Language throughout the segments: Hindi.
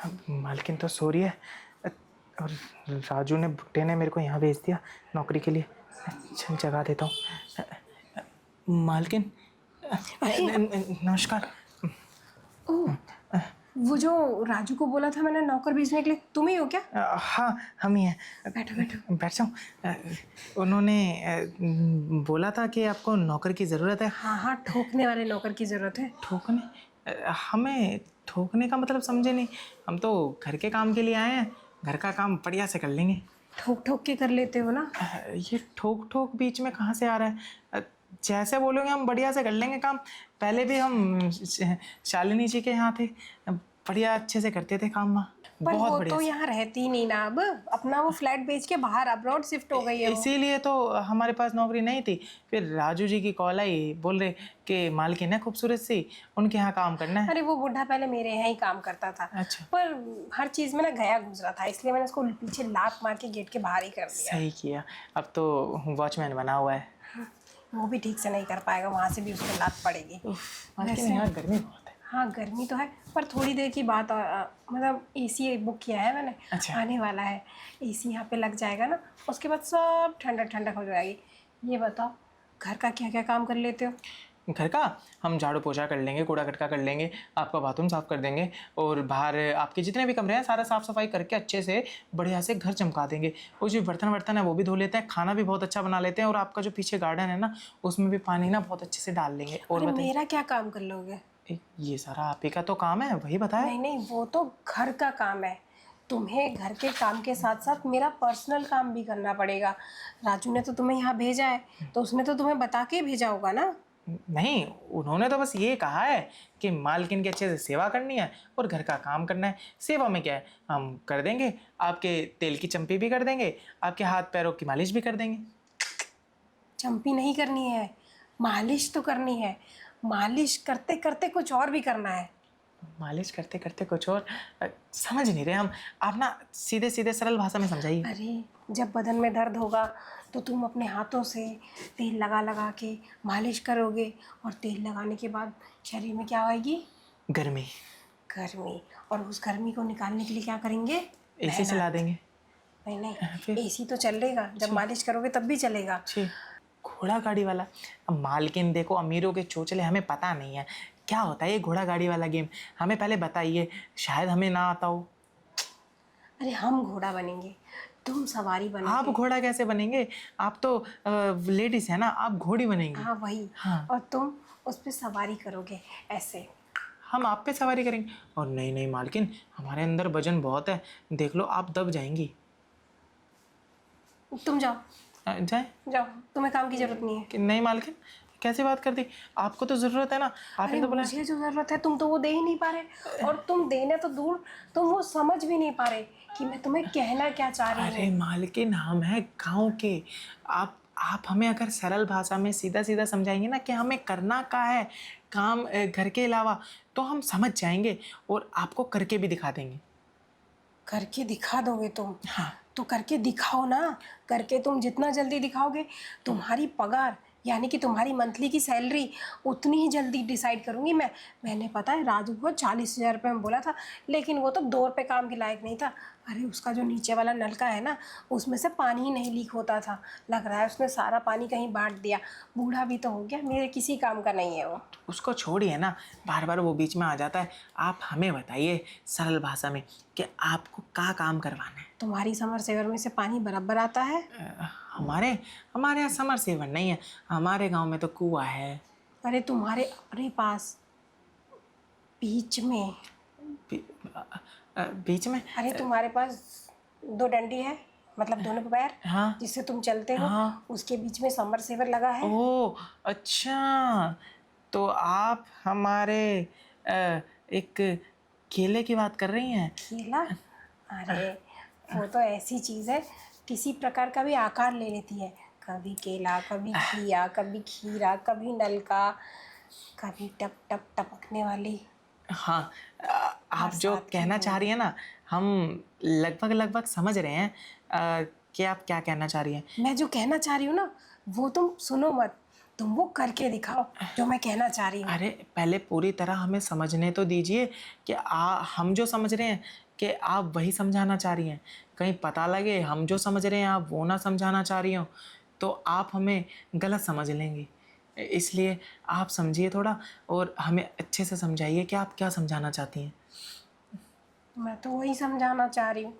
मालकिन तो सो रही है और राजू ने भुट्टे ने मेरे को यहाँ भेज दिया नौकरी के लिए। चल जगा देता हूँ। मालकिन नमस्कार। ओह, वो जो राजू को बोला था मैंने नौकर भेजने के लिए, तुम ही हो क्या? हाँ हम ही हैं। बैठो बैठो। बैठ जाऊँ? उन्होंने बोला था कि आपको नौकर की ज़रूरत है। हाँ हाँ, ठोकने वाले नौकर की जरूरत है। ठोकने? हमें ठोकने का मतलब समझे नहीं। हम तो घर के काम के लिए आए हैं, घर का काम बढ़िया से कर लेंगे। ठोक ठोक के कर लेते हो ना। ये ठोक ठोक बीच में कहाँ से आ रहा है? जैसे बोलोगे हम बढ़िया से कर लेंगे काम। पहले भी हम शालिनी जी के यहाँ थे, बढ़िया अच्छे से करते थे काम वहाँ, पर बहुत वो बढ़िया तो से। यहाँ रहती नहीं ना, अब अपना वो फ्लैट बेच के बाहर अब्रॉड शिफ्ट हो गई है वो। इसीलिए तो हमारे पास नौकरी नहीं थी। फिर राजू जी की कॉल आई, बोल रहे कि मालकिन है खूबसूरत सी, उनके यहाँ काम करना है। अरे वो बुढ़ा पहले मेरे यहाँ ही काम करता था। अच्छा। पर हर चीज में ना गया गुजरा था, इसलिए मैंने उसको पीछे लात मार के गेट के बाहर ही कर दिया। सही किया, अब तो वॉचमैन बना हुआ है। वो भी ठीक से नहीं कर पाएगा, वहां से भी उसको लात पड़ेगी। मालकिन यहाँ गर्मी बहुत है। हाँ गर्मी तो है, पर थोड़ी देर की बात मतलब एसी बुक किया है मैंने। अच्छा। आने वाला है, एसी यहाँ पे लग जाएगा ना, उसके बाद सब ठंडक ठंडक हो जाएगी। ये बताओ, घर का क्या क्या काम कर लेते हो? घर का हम झाड़ू पोछा कर लेंगे, कूड़ा कटका कर लेंगे, आपका बाथरूम साफ कर देंगे, और बाहर आपके जितने भी कमरे हैं सारा साफ सफाई करके अच्छे से बढ़िया से घर चमका देंगे। और जो बर्तन वर्तन है वो भी धो लेते हैं, खाना भी बहुत अच्छा बना लेते हैं, और आपका जो पीछे गार्डन है ना उसमें भी पानी ना बहुत अच्छे से डाल लेंगे। और अरे बताइए। मेरा क्या काम कर लोगे? ये सारा आप ही का तो काम है, वही बताया। नहीं नहीं, वो तो घर का काम है। तुम्हें घर के काम के साथ साथ मेरा पर्सनल काम भी करना पड़ेगा। राजू ने तो तुम्हें यहाँ भेजा है, तो उसने तो तुम्हें बता के भेजा होगा ना। नहीं, उन्होंने तो बस ये कहा है कि मालकिन की अच्छे से सेवा करनी है और घर का काम करना है। सेवा में क्या है, हम कर देंगे, आपके तेल की चंपी भी कर देंगे, आपके हाथ पैरों की मालिश भी कर देंगे। चंपी नहीं करनी है, मालिश तो करनी है। मालिश करते करते कुछ और भी करना है। मालिश करते करते कुछ और? समझ नहीं रहे हम, आप ना सीधे सीधे सरल भाषा में समझाइए। अरे जब बदन में दर्द होगा तो तुम अपने हाथों से तेल लगा लगा के मालिश करोगे, और तेल लगाने के बाद शरीर में क्या आएगी? गर्मी। गर्मी। और उस गर्मी को निकालने के लिए क्या करेंगे? एसी चला देंगे। नहीं नहीं, फिर? एसी तो चलेगा, जब मालिश करोगे तब भी चलेगा। छी, घोड़ा गाड़ी वाला। अब मालकिन देखो, अमीरों के चोचले, हमें पता नहीं है क्या होता है ये घोड़ा गाड़ी वाला गेम। हमें पहले बताइए, शायद हमें ना आता हो। अरे हम घोड़ा बनेंगे, तुम सवारी आप बनोगे। घोड़ा कैसे बनेंगे? आप तो लेडीज है ना, आप घोड़ी बनेंगी। हाँ वही। हाँ। और तुम उस पर सवारी करोगे ऐसे। हम आप पे सवारी करेंगे? और नहीं नहीं मालकिन, हमारे अंदर वजन बहुत है, देख लो आप दब जाएंगी। तुम जाओ जाए? जाओ, तुम्हें काम की जरूरत नहीं है। कि नहीं मालकिन, कैसे बात कर दी? आपको तो ज़रूरत है ना, आपने अरे तो बोला। मुझे जो जरूरत है तुम तो वो दे ही नहीं पा रहे, और तुम देने तो दूर, तुम वो समझ भी नहीं पा रहे कि मैं तुम्हें कहना क्या चाह रही अरे हूँ। मालकिन, हम हैं गांव के। आप हमें अगर सरल भाषा में सीधा सीधा समझाएंगे ना कि हमें करना क्या है काम घर के अलावा, तो हम समझ जाएंगे और आपको करके भी दिखा देंगे। करके दिखा दोगे तुम? हाँ। तो करके दिखाओ ना। करके तुम जितना जल्दी दिखाओगे, तुम्हारी पगार यानी कि तुम्हारी मंथली की सैलरी उतनी ही जल्दी डिसाइड करूंगी मैं। मैंने पता है राजू को 40,000 रुपये में बोला था, लेकिन वो तो 2 रुपये काम के लायक नहीं था। अरे उसका जो नीचे वाला नलका है ना, उसमें से पानी ही नहीं लीक होता था। लग रहा है उसने सारा पानी कहीं बांट दिया। बूढ़ा भी तो हो गया, मेरे किसी काम का नहीं है वो। उसको छोड़िए ना, बार बार वो बीच में आ जाता है। आप हमें बताइए सरल भाषा में कि आपको क्या काम करवाना है। तुम्हारी समर सेवर में से पानी बराबर आता है? हमारे हमारे यहाँ समर सेवन नहीं है, हमारे गांव में तो कुआं है। अरे तुम्हारे अपने पास बीच में। बीच में? अरे तुम्हारे पास 2 डंडी है, मतलब दोनों पैर, हाँ। जिससे तुम चलते हो। हाँ। उसके बीच में समर सेवर लगा है। ओह अच्छा, तो आप हमारे एक केले की बात कर रही हैं? केला? अरे वो तो ऐसी चीज़ है, किसी प्रकार का भी आकार ले लेती है। कभी केला, कभी घिया, कभी खीरा, कभी नलका, कभी टप टप टपकने वाली। हाँ, आप जो बरसात की कहना चाह रही हैं ना, हम लगभग लगभग समझ रहे हैं कि आप क्या कहना चाह रही हैं। मैं जो कहना चाह रही हूँ ना, वो तुम सुनो मत, तुम वो करके दिखाओ जो मैं कहना चाह रही हूँ। अरे पहले पूरी तरह हमें समझने तो दीजिए कि हम जो समझ रहे हैं कि आप वही समझाना चाह रही हैं। कहीं पता लगे हम जो समझ रहे हैं आप वो ना समझाना चाह रही हो तो आप हमें गलत समझ लेंगी। इसलिए आप समझिए थोड़ा और हमें अच्छे से समझाइए कि आप क्या समझाना चाहती हैं। मैं तो वही समझाना चाह रही हूँ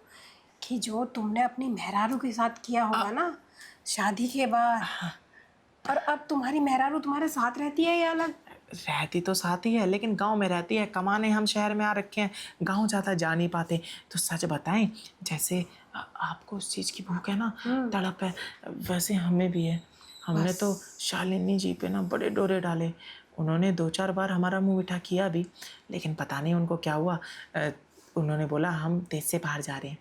कि जो तुमने अपनी मेहरारू के साथ किया होगा ना शादी के बाद, और अब तुम्हारी मेहरारू तुम्हारे साथ रहती है या अलग? रहती तो साथ ही है लेकिन गांव में रहती है, कमाने हम शहर में आ रखे हैं, गांव ज़्यादा जा नहीं पाते। तो सच बताएं, जैसे आपको उस चीज़ की भूख है ना, तड़प है, वैसे हमें भी है। हमने तो शालिनी जी पे ना बड़े डोरे डाले। उन्होंने 2-4 बार हमारा मुंह मीठा किया भी, लेकिन पता नहीं उनको क्या हुआ। उन्होंने बोला हम देश से बाहर जा रहे हैं,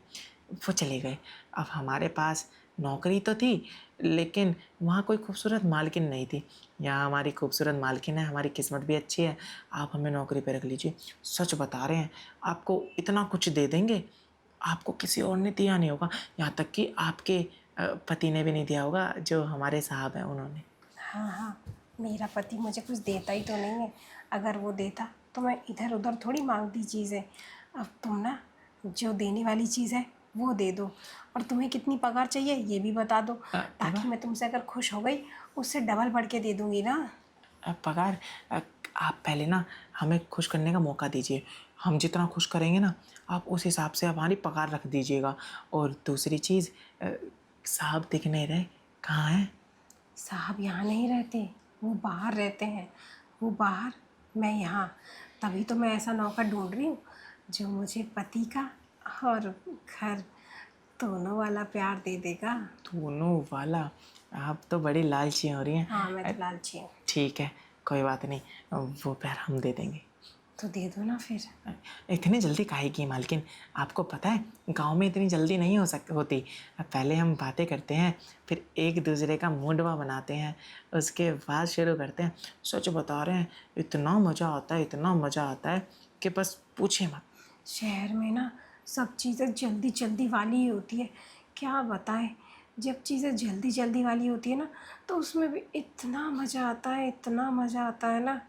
वो चले गए। अब हमारे पास नौकरी तो थी लेकिन वहाँ कोई खूबसूरत मालकिन नहीं थी। यहाँ हमारी खूबसूरत मालकिन है, हमारी किस्मत भी अच्छी है। आप हमें नौकरी पे रख लीजिए। सच बता रहे हैं, आपको इतना कुछ दे देंगे, आपको किसी और ने दिया नहीं होगा। यहाँ तक कि आपके पति ने भी नहीं दिया होगा, जो हमारे साहब हैं उन्होंने। हाँ हाँ, मेरा पति मुझे कुछ देता ही तो नहीं है। अगर वो देता तो मैं इधर उधर थोड़ी मांगती चीज़ें। अब तुम ना जो देने वाली चीज़ है वो दे दो, और तुम्हें कितनी पगार चाहिए ये भी बता दो, ताकि मैं तुमसे अगर खुश हो गई उससे डबल बढ़ के दे दूँगी ना। पगार, आप पहले ना हमें खुश करने का मौका दीजिए। हम जितना खुश करेंगे ना आप उस हिसाब से हमारी पगार रख दीजिएगा। और दूसरी चीज़, साहब दिख नहीं रहे, कहाँ हैं? साहब यहाँ नहीं रहते, वो बाहर रहते हैं। वो बाहर, मैं यहाँ। तभी तो मैं ऐसा नौकर ढूंढ रही हूँ जो मुझे पति का और घर दोनों वाला प्यार दे देगा। दोनों वाला? आप तो बड़ी लालची हो रही हैं। हाँ, मैं तो लालची हूँ। ठीक है, कोई बात नहीं, वो प्यार हम दे देंगे। तो दे दो ना फिर। इतनी जल्दी काहे की मालकिन? आपको पता है गांव में इतनी जल्दी नहीं होती। पहले हम बातें करते हैं, फिर एक दूसरे का मुंडवा बनाते हैं, उसके बाद शुरू करते हैं। सच बता रहे हैं, इतना मज़ा आता है, इतना मज़ा आता है कि बस पूछे मत। शहर में ना सब चीज़ें जल्दी जल्दी वाली ही होती है। क्या बताएं, जब चीज़ें जल्दी जल्दी वाली होती है ना तो उसमें भी इतना मज़ा आता है, इतना मज़ा आता है ना।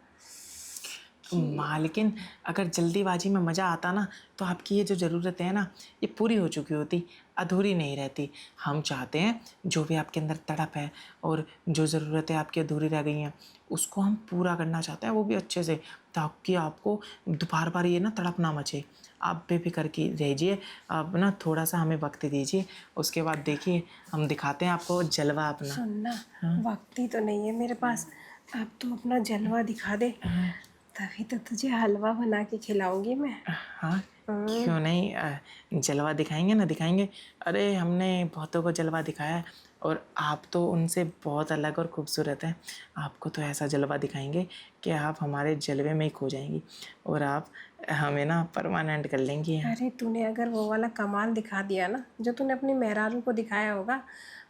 मालकिन अगर जल्दीबाजी में मज़ा आता ना तो आपकी ये जो ज़रूरतें हैं ना ये पूरी हो चुकी होती, अधूरी नहीं रहती। हम चाहते हैं जो भी आपके अंदर तड़प है और जो ज़रूरतें आपकी अधूरी रह गई हैं उसको हम पूरा करना चाहते हैं, वो भी अच्छे से, ताकि आपको बार बार ये ना तड़प ना मचे। आप बेफिक्र की रहिए, आप ना थोड़ा सा हमें वक्त दीजिए, उसके बाद देखिए हम दिखाते हैं आपको जलवा अपना। सुनना, वक्त ही तो नहीं है मेरे पास। अब तो अपना जलवा दिखा दे, तभी तो तुझे हलवा बना के खिलाऊंगी मैं। हाँ, क्यों नहीं, जलवा दिखाएंगे ना, दिखाएंगे। अरे हमने बहुतों को जलवा दिखाया है और आप तो उनसे बहुत अलग और ख़ूबसूरत हैं। आपको तो ऐसा जलवा दिखाएंगे कि आप हमारे जलवे में ही खो जाएंगी और आप हमें ना परमानेंट कर लेंगी। अरे तूने अगर वो वाला कमाल दिखा दिया ना जो तूने अपनी मेहरारू को दिखाया होगा,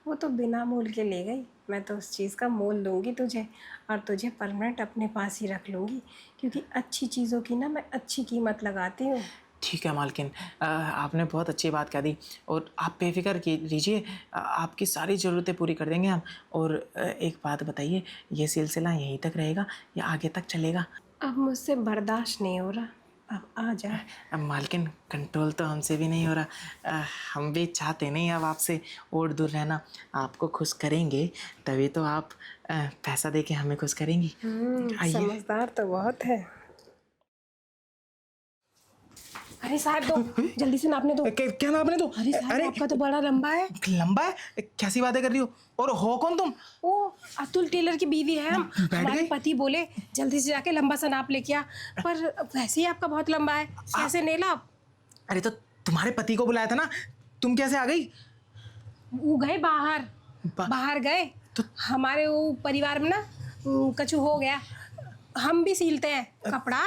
वो तो बिना मोल के ले गई। मैं तो उस चीज़ का मोल दूंगी तुझे, और तुझे परमानेंट अपने पास ही रख लूँगी, क्योंकि अच्छी चीज़ों की ना मैं अच्छी कीमत लगाती हूँ। ठीक है मालकिन, आपने बहुत अच्छी बात कह दी और आप बेफिक्र कीजिए, आपकी सारी ज़रूरतें पूरी कर देंगे हम। और एक बात बताइए, ये सिलसिला यहीं तक रहेगा या आगे तक चलेगा? अब मुझसे बर्दाश्त नहीं हो रहा, अब आ जा। अब मालकिन कंट्रोल तो हमसे भी नहीं हो रहा। हम भी चाहते नहीं अब आपसे और दूर रहना। आपको खुश करेंगे तभी तो आप पैसा दे के हमें खुश करेंगी। आइए। समझदार तो बहुत है। अरे साहब दो, जल्दी से नापने दो। क्या नापने दो? अरे साहब आपका तो बड़ा लंबा है। लंबा है? कैसी बातें कर रही हो? और हो कौन तुम? ओ, अतुल टेलर की बीवी है हम। बैठ हमारे गई? पति बोले जल्दी से जाके लंबा सा नाप लेके आ, पर वैसे ही आपका बहुत लंबा है, कैसे नहीं लाप? अरे तो तुम्हारे पति को बुलाया था ना, तुम कैसे आ गई? वो गए बाहर, बाहर गए तो हमारे वो परिवार में ना कछु हो गया। हम भी सिलते हैं कपड़ा।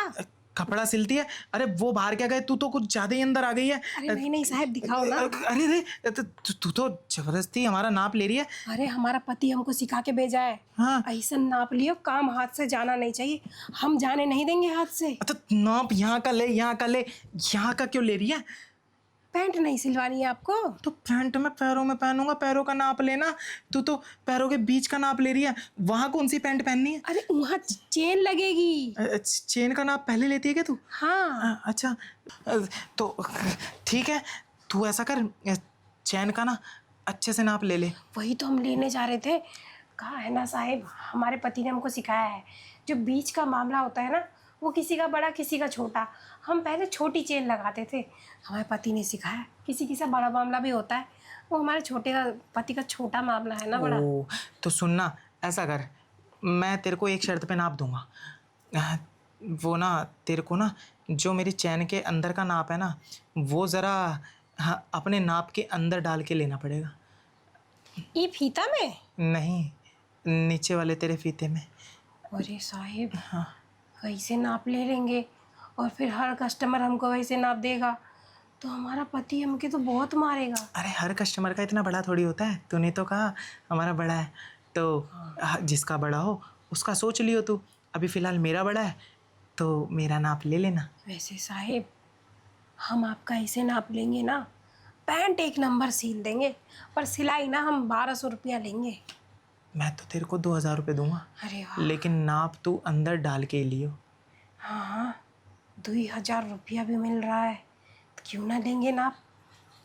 कपड़ा सिलती है? अरे वो बाहर क्या गए, तू तो कुछ ज्यादा ही अंदर आ गई है। अरे नहीं नहीं साहब, दिखाओ ना। अरे अरे तू तो जबरदस्ती हमारा नाप ले रही है। अरे हमारा पति हमको सिखा के भेजा है। हाँ। ऐसा नाप लियो, काम हाथ से जाना नहीं चाहिए, हम जाने नहीं देंगे हाथ से। अच्छा नाप यहाँ का ले, यहाँ का ले, यहाँ का क्यों ले रही है? पैंट नहीं सिलवानी है आपको? तो पैंट मैं पैरों में पहनूंगा, पैरों का नाप लेना। तू तो पैरों के बीच का नाप ले रही है, वहां कौन सी पैंट पहननी है? अरे वहाँ चेन लगेगी। चेन का नाप पहले लेती है क्या तू? हाँ। अच्छा, तो ठीक है, तू ऐसा कर, चैन का ना अच्छे से नाप ले ले। वही तो हम लेने जा रहे थे। कहा है ना साहिब, हमारे पति ने हमको सिखाया है, जो बीच का मामला होता है ना, वो किसी का बड़ा किसी का छोटा। हम पहले छोटी चेन लगाते थे, हमारे पति ने सिखाया किसी किसी बड़ा मामला भी होता है, वो हमारे छोटे का पति का छोटा मामला है ना बड़ा। ओ, तो सुनना, ऐसा कर, मैं तेरे को एक शर्त पे नाप दूंगा। वो ना तेरे को ना जो मेरी चैन के अंदर का नाप है ना, वो ज़रा हाँ, अपने नाप के अंदर डाल के लेना पड़ेगा। ये फीता में? नहीं, नीचे वाले तेरे फीते में। अरे साहिब, हाँ, वैसे नाप ले लेंगे और फिर हर कस्टमर हमको वैसे नाप देगा तो हमारा पति हमके तो बहुत मारेगा। अरे हर कस्टमर का इतना बड़ा थोड़ी होता है, तूने तो कहा हमारा बड़ा है, तो जिसका बड़ा हो उसका सोच लियो तू। अभी फ़िलहाल मेरा बड़ा है, तो मेरा नाप ले लेना। वैसे साहिब, हम आपका ऐसे नाप लेंगे ना, पैंट एक नंबर सिल देंगे, पर सिलाई ना हम 1200 रुपया लेंगे। मैं तो तेरे को 2000 रुपये दूंगा, अरे वाह। लेकिन नाप तू अंदर डाल के लियो। हाँ हाँ, 2000 रुपया भी मिल रहा है तो क्यों ना लेंगे नाप,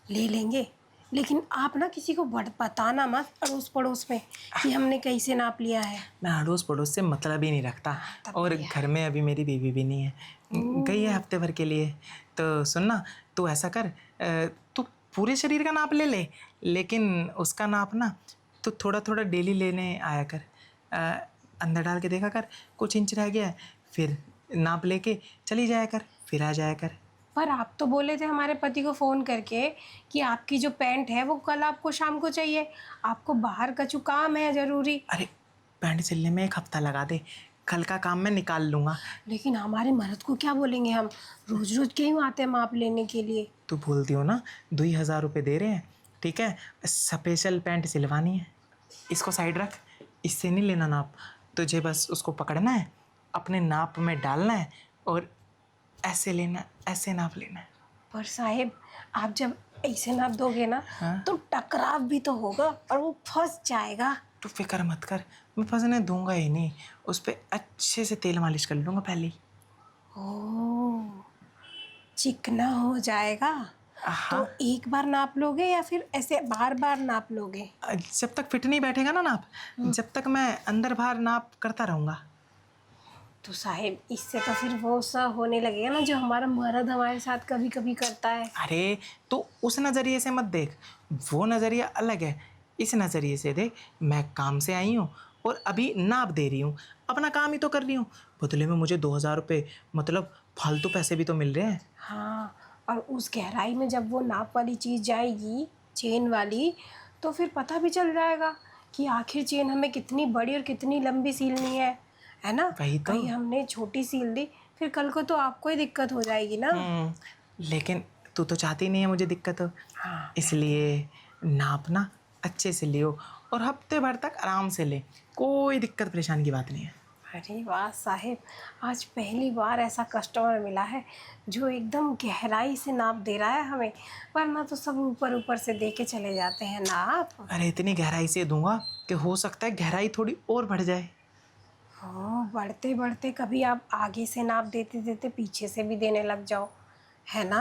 ले लेंगे। लेकिन आप ना किसी को बताना मत अड़ोस पड़ोस में कि हमने कैसे नाप लिया है। मैं अड़ोस पड़ोस से मतलब ही नहीं रखता, तब और बढ़िया घर में अभी मेरी बीवी भी नहीं है, गई है हफ्ते भर के लिए। तो सुनना, तू ऐसा कर, तू पूरे शरीर का नाप ले ले, लेकिन उसका नाप ना तू थोड़ा थोड़ा डेली लेने आया कर। अंदर डाल के देखा कर, कुछ इंच रह गया है, फिर नाप लेके चली जाया कर, फिर आ जाया कर। पर आप तो बोले थे हमारे पति को फ़ोन करके कि आपकी जो पैंट है वो कल आपको शाम को चाहिए, आपको बाहर का जो काम है ज़रूरी। अरे पैंट सिलने में 1 हफ्ता लगा दे, कल का काम मैं निकाल लूँगा। लेकिन हमारे मर्द को क्या बोलेंगे, हम रोज़ रोज़ क्यों आते हैं माप लेने के लिए। तू बोलती हो ना 2000 रुपये दे रहे हैं, ठीक है, स्पेशल पैंट सिलवानी है, इसको साइड रख, इससे नहीं लेना नाप। तुझे बस उसको पकड़ना है, अपने नाप में डालना है और ऐसे लेना, ऐसे नाप लेना है। पर साहिब, आप जब ऐसे नाप दोगे ना, हाँ? तो टकराव भी तो होगा और वो फंस जाएगा। तू फिक्र मत कर, मैं फंसने दूंगा ही नहीं, उस पर अच्छे से तेल मालिश कर लूँगा पहले ही। ओह, चिकना हो जाएगा। हाँ, तो एक बार नाप लोगे या फिर ऐसे बार बार नाप लोगे? जब तक फिट नहीं बैठेगा ना नाप, जब तक मैं अंदर बाहर नाप करता रहूँगा। तो साहिब, इससे तो फिर वो सा होने लगेगा ना जो हमारा मर्द हमारे साथ कभी कभी करता है। अरे तो उस नज़रिए से मत देख, वो नज़रिया अलग है। इस नज़रिए से देख, मैं काम से आई हूँ और अभी नाप दे रही हूँ, अपना काम ही तो कर रही हूँ, बदले में मुझे 2000 रुपये, मतलब फालतू पैसे भी तो मिल रहे हैं। हाँ, और उस गहराई में जब वो नाप वाली चीज़ जाएगी, चेन वाली, तो फिर पता भी चल जाएगा कि आखिर चेन हमें कितनी बड़ी और कितनी लंबी सिलनी है ना। वही तो। कहीं हमने छोटी सिल दी, फिर कल को तो आपको ही दिक्कत हो जाएगी ना। लेकिन तू तो चाहती नहीं है मुझे दिक्कत हो, हाँ। इसलिए नापना अच्छे से लियो और हफ्ते भर तक आराम से ले, कोई दिक्कत परेशानी की बात नहीं है। अरे वाह साहिब, आज पहली बार ऐसा कस्टमर मिला है जो एकदम गहराई से नाप दे रहा है हमें, वरना तो सब ऊपर ऊपर से दे के चले जाते हैं नाप। अरे इतनी गहराई से दूंगा कि हो सकता है गहराई थोड़ी और बढ़ जाए। हाँ, बढ़ते बढ़ते कभी आप आगे से नाप देते देते पीछे से भी देने लग जाओ, है ना।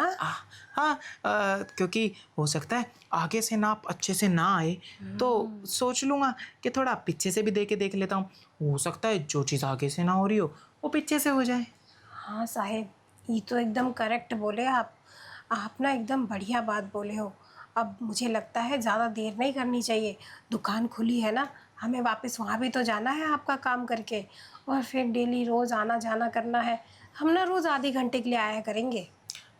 हाँ, क्योंकि हो सकता है आगे से नाप अच्छे से ना आए, तो सोच लूँगा कि थोड़ा पीछे से भी दे के देख लेता हूँ, हो सकता है जो चीज़ आगे से ना हो रही हो वो पीछे से हो जाए। हाँ साहिब, ये तो एकदम करेक्ट बोले आप ना एकदम बढ़िया बात बोले हो। अब मुझे लगता है ज़्यादा देर नहीं करनी चाहिए, दुकान खुली है ना, हमें वापस वहाँ भी तो जाना है आपका काम करके, और फिर डेली रोज़ आना जाना करना है। हम ना रोज़ आधे घंटे के लिए आया करेंगे।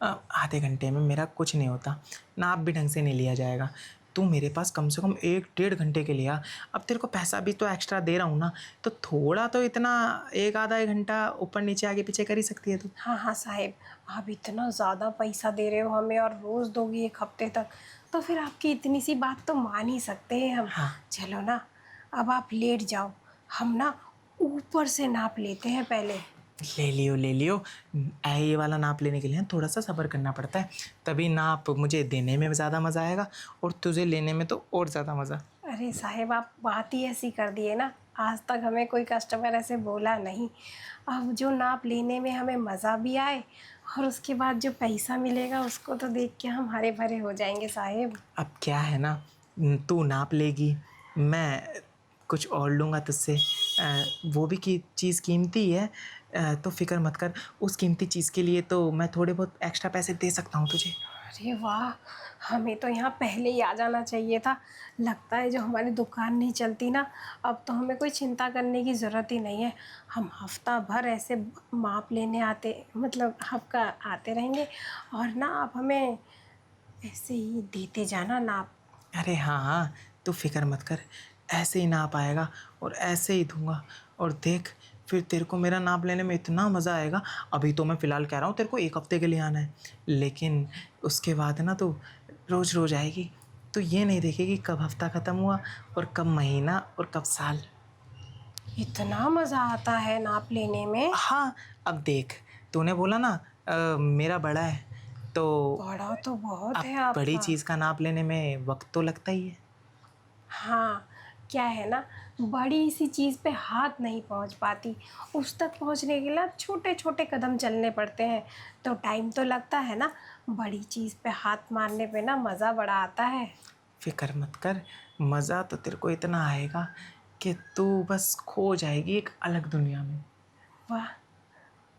आधे घंटे में मेरा कुछ नहीं होता, नाप भी ढंग से नहीं लिया जाएगा। तू मेरे पास कम से कम 1-1.5 घंटे के लिए आ, अब तेरे को पैसा भी तो एक्स्ट्रा दे रहा हूँ ना, तो थोड़ा तो इतना 1-आधा घंटा ऊपर नीचे आगे पीछे कर ही सकती है तू। हाँ हाँ साहिब, आप इतना ज़्यादा पैसा दे रहे हो हमें और रोज़ दोगी 1 हफ्ते तक, तो फिर आपकी इतनी सी बात तो मान ही सकते हैं हम। हाँ। चलो ना, अब आप लेट जाओ, हम ना ऊपर से नाप लेते हैं पहले। ले लियो ले लियो। ये वाला नाप लेने के लिए थोड़ा सा सब्र करना पड़ता है, तभी नाप मुझे देने में ज़्यादा मज़ा आएगा और तुझे लेने में तो और ज़्यादा मज़ा। अरे साहेब, आप बात ही ऐसी कर दिए ना, आज तक हमें कोई कस्टमर ऐसे बोला नहीं। अब जो नाप लेने में हमें मज़ा भी आए और उसके बाद जो पैसा मिलेगा उसको तो देख के हम हरे भरे हो जाएंगे साहेब। अब क्या है ना, तू नाप लेगी, मैं कुछ और लूँगा तुझसे। वो भी की चीज़ कीमती है, तो फिक्र मत कर। उस कीमती चीज़ के लिए तो मैं थोड़े बहुत एक्स्ट्रा पैसे दे सकता हूँ तुझे। अरे वाह, हमें तो यहाँ पहले ही आ जाना चाहिए था। लगता है जो हमारी दुकान नहीं चलती ना, अब तो हमें कोई चिंता करने की ज़रूरत ही नहीं है। हम हफ्ता भर ऐसे माप लेने आते, मतलब हफ्ता आते रहेंगे और ना आप हमें ऐसे ही देते जाना नाप। अरे हाँ हाँ, तू फिक्र मत कर, ऐसे ही नाप आएगा और ऐसे ही दूंगा। और देख, फिर तेरे को मेरा नाप लेने में इतना मज़ा आएगा। अभी तो मैं फ़िलहाल कह रहा हूँ तेरे को 1 हफ्ते के लिए आना है, लेकिन उसके बाद ना तो रोज़ रोज़ आएगी। तो ये नहीं देखेगी कब हफ्ता ख़त्म हुआ और कब महीना और कब साल। इतना मज़ा आता है नाप लेने में। हाँ, अब देख, तूने बोला ना मेरा बड़ा है, तो बड़ा तो बहुत अब है बड़ी आपका। चीज़ का नाप लेने में वक्त तो लगता ही है। हाँ, क्या है ना, बड़ी सी चीज़ पे हाथ नहीं पहुंच पाती, उस तक पहुंचने के लिए छोटे छोटे कदम चलने पड़ते हैं, तो टाइम तो लगता है ना। बड़ी चीज़ पे हाथ मारने पे ना मज़ा बड़ा आता है। फिक्र मत कर, मज़ा तो तेरे को इतना आएगा कि तू बस खो जाएगी एक अलग दुनिया में। वाह,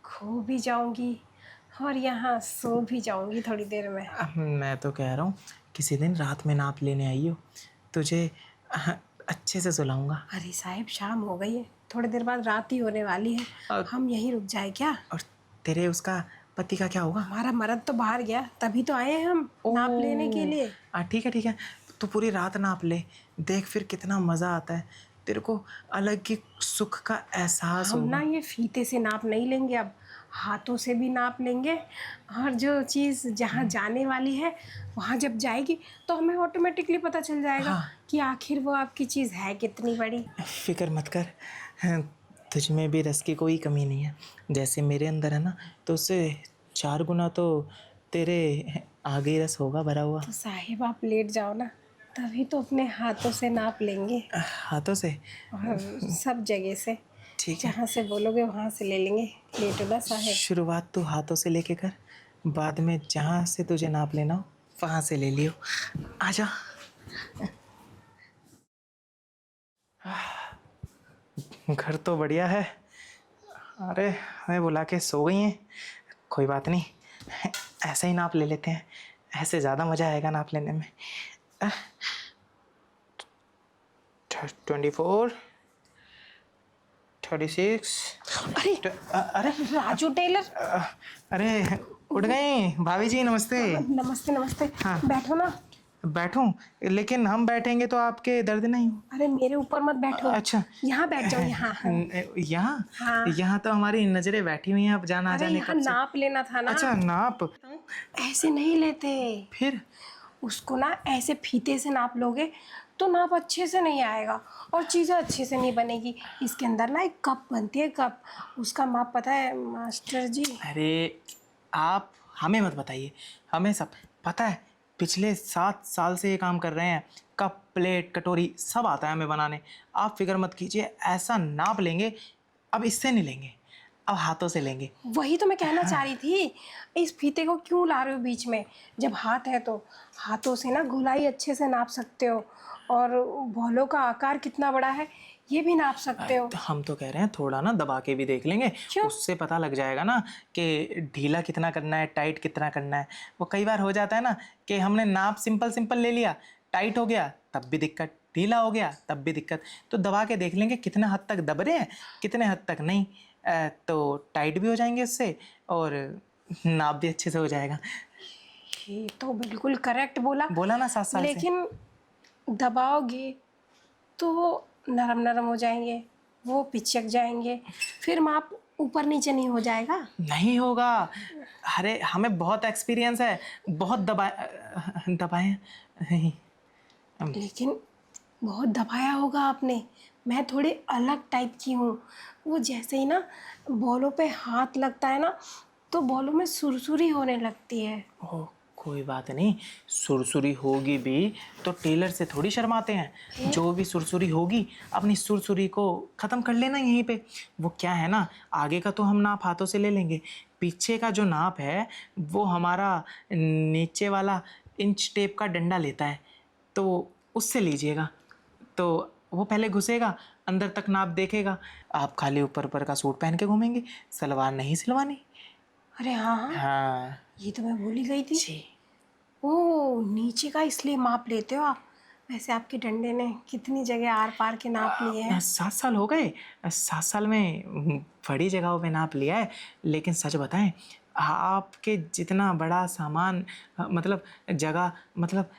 खो भी जाऊंगी और यहाँ सो भी जाऊंगी थोड़ी देर में। अब मैं तो कह रहा हूँ किसी दिन रात में नाप लेने आइयो, तुझे अच्छे से सुलाऊंगा। अरे साहब, शाम हो गई है, थोड़ी देर बाद रात ही होने वाली है। और, हम यहीं रुक जाए क्या? और तेरे उसका पति का क्या होगा? हमारा मर्द तो बाहर गया, तभी तो आए हैं हम नाप लेने के ओह, लिए। ठीक है ठीक है, तू पूरी रात नाप ले, देख फिर कितना मज़ा आता है, तेरे को अलग ही सुख का एहसास हम ना होगा। ये फीते से नाप नहीं लेंगे, अब हाथों से भी नाप लेंगे। और जो चीज़ जहाँ जाने वाली है वहाँ जब जाएगी तो हमें ऑटोमेटिकली पता चल जाएगा हाँ, कि आखिर वो आपकी चीज़ है कितनी बड़ी। फिक्र मत कर, हाँ, तुझ में भी रस की कोई कमी नहीं है। जैसे मेरे अंदर है ना, तो उससे 4 गुना तो तेरे आगे ही रस होगा भरा हुआ। तो साहिब, आप लेट जाओ ना, तभी तो अपने हाथों से नाप लेंगे। हाथों से? और सब जगह से, ठीक है, जहाँ से बोलोगे वहाँ से ले लेंगे। लेटो ना साहिब। शुरुआत तो हाथों से लेके कर, बाद में जहाँ से तुझे नाप लेना हो वहाँ से ले लियो। आजा। घर तो बढ़िया है। अरे, हमें बुला के सो गई हैं। कोई बात नहीं, ऐसे ही नाप ले लेते हैं, ऐसे ज़्यादा मज़ा आएगा नाप लेने में। 24, 36। अरे अरे राजू टेलर। अरे, उठ गई भाभी जी, नमस्ते। नमस्ते नमस्ते। हाँ। बैठो ना। बैठूं? लेकिन हम बैठेंगे तो आपके दर्द नहीं हो। अरे मेरे ऊपर मत बैठो, अच्छा, यहाँ बैठ जाओ, यहाँ। हाँ यहाँ? हाँ। यहाँ तो हमारी नज़रें बैठी हुई हैं अब जाना आ अरे जाने यहाँ कब से। नाप लेना था ना। अच्छा, नाप? ऐसे नहीं लेते, फिर? उसको ना ऐसे फीते से नाप लोगे तो नाप अच्छे से नहीं आएगा और चीज़ें अच्छे से नहीं बनेगी। इसके अंदर ना एक कप बनती है, कप, उसका माप पता है मास्टर जी? अरे, आप हमें मत बताइए, हमें सब पता है। पिछले 7 साल से ये काम कर रहे हैं, कप प्लेट कटोरी सब आता है हमें बनाने। आप फिक्र मत कीजिए, ऐसा नाप लेंगे। अब इससे नहीं लेंगे, अब हाथों से लेंगे। वही तो मैं कहना चाह रही थी, इस फीते को क्यों ला रहे हो बीच में? जब हाथ है तो हाथों से ना गोलाई अच्छे से नाप सकते हो, और बॉलों का आकार कितना बड़ा है ये भी नाप सकते हो। तो हम तो कह रहे हैं थोड़ा ना दबा के भी देख लेंगे, क्यों? उससे पता लग जाएगा ना कि ढीला कितना करना है, टाइट कितना करना है। वो कई बार हो जाता है ना कि हमने नाप सिंपल सिंपल ले लिया, टाइट हो गया तब भी दिक्कत, ढीला हो गया तब भी दिक्कत। तो दबा के देख लेंगे कितना हद तक दब रहे हैं, कितने हद तक नहीं। तो टाइट भी हो जाएंगे उससे और नाप भी अच्छे से हो जाएगा। ये तो बिल्कुल करेक्ट बोला। बोला ना 7 साल से। लेकिन दबाओगे तो वो नरम नरम हो जाएंगे, वो पिचक जाएंगे, फिर माप ऊपर नीचे नहीं हो जाएगा। नहीं होगा। अरे, हमें बहुत एक्सपीरियंस है, बहुत दबाए दबाए। लेकिन बहुत दबाया होगा आपने। मैं थोड़ी अलग टाइप की हूँ। वो जैसे ही ना बॉलों पे हाथ लगता है ना, तो बॉलों में सुरसुरी होने लगती है। ओह, कोई बात नहीं, सुरसुरी होगी भी तो टेलर से थोड़ी शर्माते हैं। जो भी सुरसुरी होगी अपनी सुरसुरी को ख़त्म कर लेना यहीं पे। वो क्या है ना, आगे का तो हम नाप हाथों से ले लेंगे, पीछे का जो नाप है वो हमारा नीचे वाला इंच टेप का डंडा लेता है, तो उससे लीजिएगा। तो वो पहले घुसेगा, अंदर तक नाप देखेगा। आप खाली ऊपर ऊपर का सूट पहन के घूमेंगे, सलवार नहीं सिलवानी। अरे हाँ हाँ, हाँ ये तो मैं भूल ही गई थी। जी। ओह, नीचे का इसलिए माप लेते हो आप। वैसे आपके डंडे ने कितनी जगह आर पार के नाप लिए हैं। 7 साल हो गए। 7 साल में बड़ी जगहों पे नाप लिया है। लेकिन सच बताएं, आपके जितना बड़ा सामान मतलब जगह, मतलब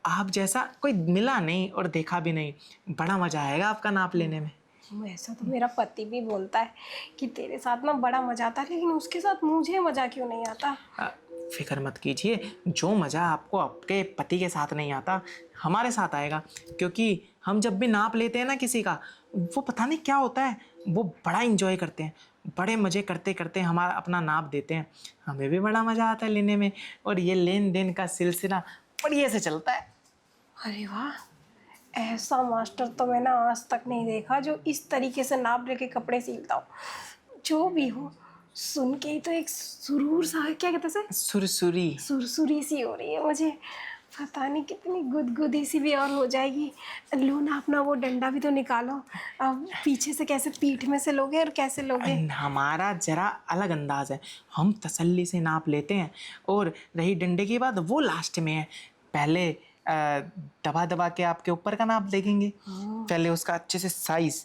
आप जैसा कोई मिला नहीं और देखा भी नहीं। बड़ा मज़ा आएगा आपका नाप लेने में। ऐसा तो मेरा पति भी बोलता है कि तेरे साथ ना बड़ा मजा आता है, लेकिन उसके साथ मुझे मजा क्यों नहीं आता। अ, फिक्र मत कीजिए, जो मज़ा आपको आपके पति के साथ नहीं आता हमारे साथ आएगा। क्योंकि हम जब भी नाप लेते हैं ना किसी का, वो पता नहीं क्या होता है, वो बड़ा इंजॉय करते हैं। बड़े मज़े करते करते हमारा अपना नाप देते हैं, हमें भी बड़ा मज़ा आता है लेने में। और ये लेन देन का सिलसिला बढ़िया से चलता है। अरे वाह, ऐसा मास्टर तो मैंने आज तक नहीं देखा जो इस तरीके से नाप लेके कपड़े सिलता हो। जो भी हो, सुन के ही तो एक सुरूर सा, क्या कहते हैं, सुरसुरी। सुरसुरी सी हो रही है मुझे। पता नहीं कितनी गुदगुदी सी भी और हो जाएगी। लो ना, अपना वो डंडा भी तो निकालो। अब पीछे से कैसे, पीठ में से लोगे और कैसे लोगे। हमारा जरा अलग अंदाज है, हम तसल्ली से नाप लेते हैं। और रही डंडे की बात, वो लास्ट में है। पहले दबा दबा के आपके ऊपर का नाप देखेंगे, पहले उसका अच्छे से साइज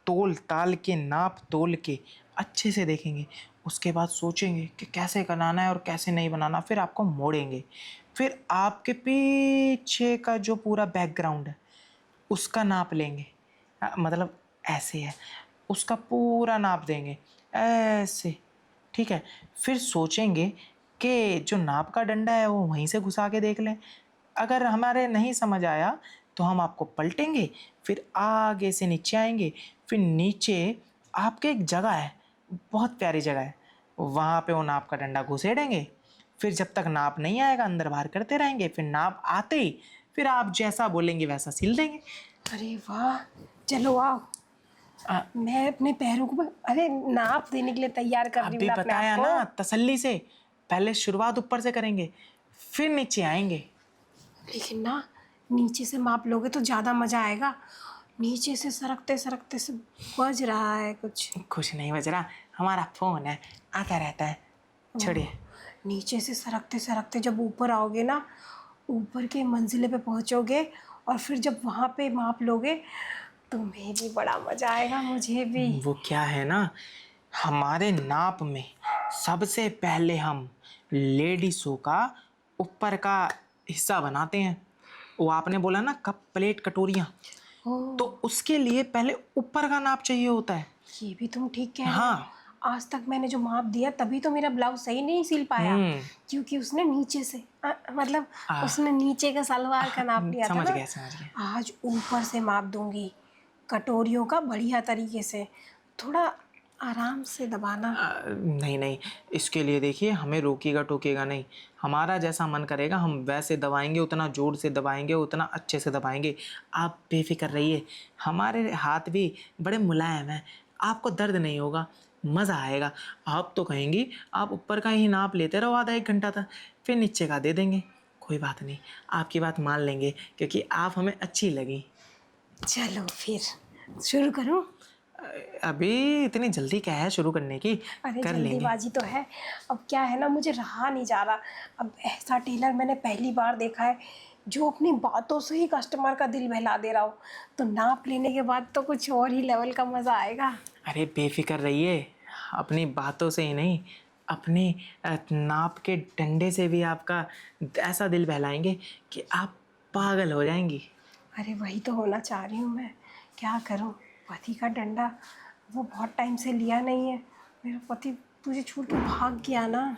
तोल ताल के नाप तोल के अच्छे से देखेंगे। उसके बाद सोचेंगे कि कैसे बनाना है और कैसे नहीं बनाना। फिर आपको मोड़ेंगे, फिर आपके पीछे का जो पूरा बैकग्राउंड है उसका नाप लेंगे। मतलब ऐसे है, उसका पूरा नाप देंगे ऐसे, ठीक है। फिर सोचेंगे कि जो नाप का डंडा है वो वहीं से घुसा के देख लें। अगर हमारे नहीं समझ आया तो हम आपको पलटेंगे, फिर आगे से नीचे आएंगे। फिर नीचे आपके एक जगह है, बहुत प्यारी जगह है, वहाँ पे वो नाप का डंडा घुसेड़ेंगे। फिर जब तक नाप नहीं आएगा अंदर बाहर करते रहेंगे, फिर नाप आते ही फिर आप जैसा बोलेंगे वैसा सिल देंगे। अरे वाह, चलो आओ। मैं अपने पैरों को अरे नाप देने के लिए तैयार कर रही अभी हूँ अपने बताया आप ना, को। तसल्ली से। पहले शुरुआत ऊपर से करेंगे, फिर नीचे आएंगे। लेकिन ना, नीचे से माप लोगे तो ज़्यादा मज़ा आएगा। नीचे से सरकते सरकते से बज रहा है कुछ। कुछ नहीं बज रहा, हमारा फोन है, आता रहता है, छोड़िए। नीचे से सरकते सरकते जब ऊपर आओगे ना, ऊपर के मंजिले पे पहुंचोगे, और फिर जब वहाँ पे माप लोगे, तुम्हें भी बड़ा मज़ा आएगा, मुझे भी। वो क्या है ना, हमारे नाप में सबसे पहले हम लेडीसों का ऊपर का हिस्सा बनाते हैं। वो आपने बोला ना कप प्लेट कटोरियाँ, तो ओह, उसके लिए पहले ऊपर का नाप चाहिए होता है। ये भी तुम ठीक कह रहे हो। हाँ। आज तक मैंने जो माप दिया तभी तो मेरा ब्लाउज सही नहीं सिल पाया, क्योंकि उसने नीचे से मतलब उसने नीचे का सलवार का नाप लिया था समझ ना। गए समझ गए। आज ऊपर से माप दूंगी, कटोरियों का बढ़िया तरीके से, थोड़ा आराम से दबाना। नहीं नहीं, इसके लिए देखिए हमें रोकेगा टोकेगा नहीं। हमारा जैसा मन करेगा हम वैसे दबाएंगे, उतना ज़ोर से दबाएंगे, उतना अच्छे से दबाएंगे। आप बेफिक्र रहिए, हमारे हाथ भी बड़े मुलायम हैं, आपको दर्द नहीं होगा, मज़ा आएगा। आप तो कहेंगी आप ऊपर का ही नाप लेते रहो आधा 1 घंटा तक, फिर नीचे का दे देंगे। कोई बात नहीं, आपकी बात मान लेंगे क्योंकि आप हमें अच्छी लगी। चलो फिर शुरू करूं। अभी इतनी जल्दी क्या है शुरू करने की, अरे कर लेंगे। जल्दीबाजी तो है। अब क्या है ना, मुझे रहा नहीं जा रहा। अब ऐसा टेलर मैंने पहली बार देखा है जो अपनी बातों से ही कस्टमर का दिल बहला दे रहा हो। तो नाप लेने के बाद तो कुछ और ही लेवल का मज़ा आएगा। अरे बेफिक्र रहिए, अपनी बातों से ही नहीं, अपने नाप के डंडे से भी आपका ऐसा दिल बहलाएंगे कि आप पागल हो जाएंगी। अरे वही तो होना चाह रही हूँ मैं। क्या करूँ, पति का डंडा वो बहुत टाइम से लिया नहीं है। मेरा पति मुझे छोड़ के भाग गया ना।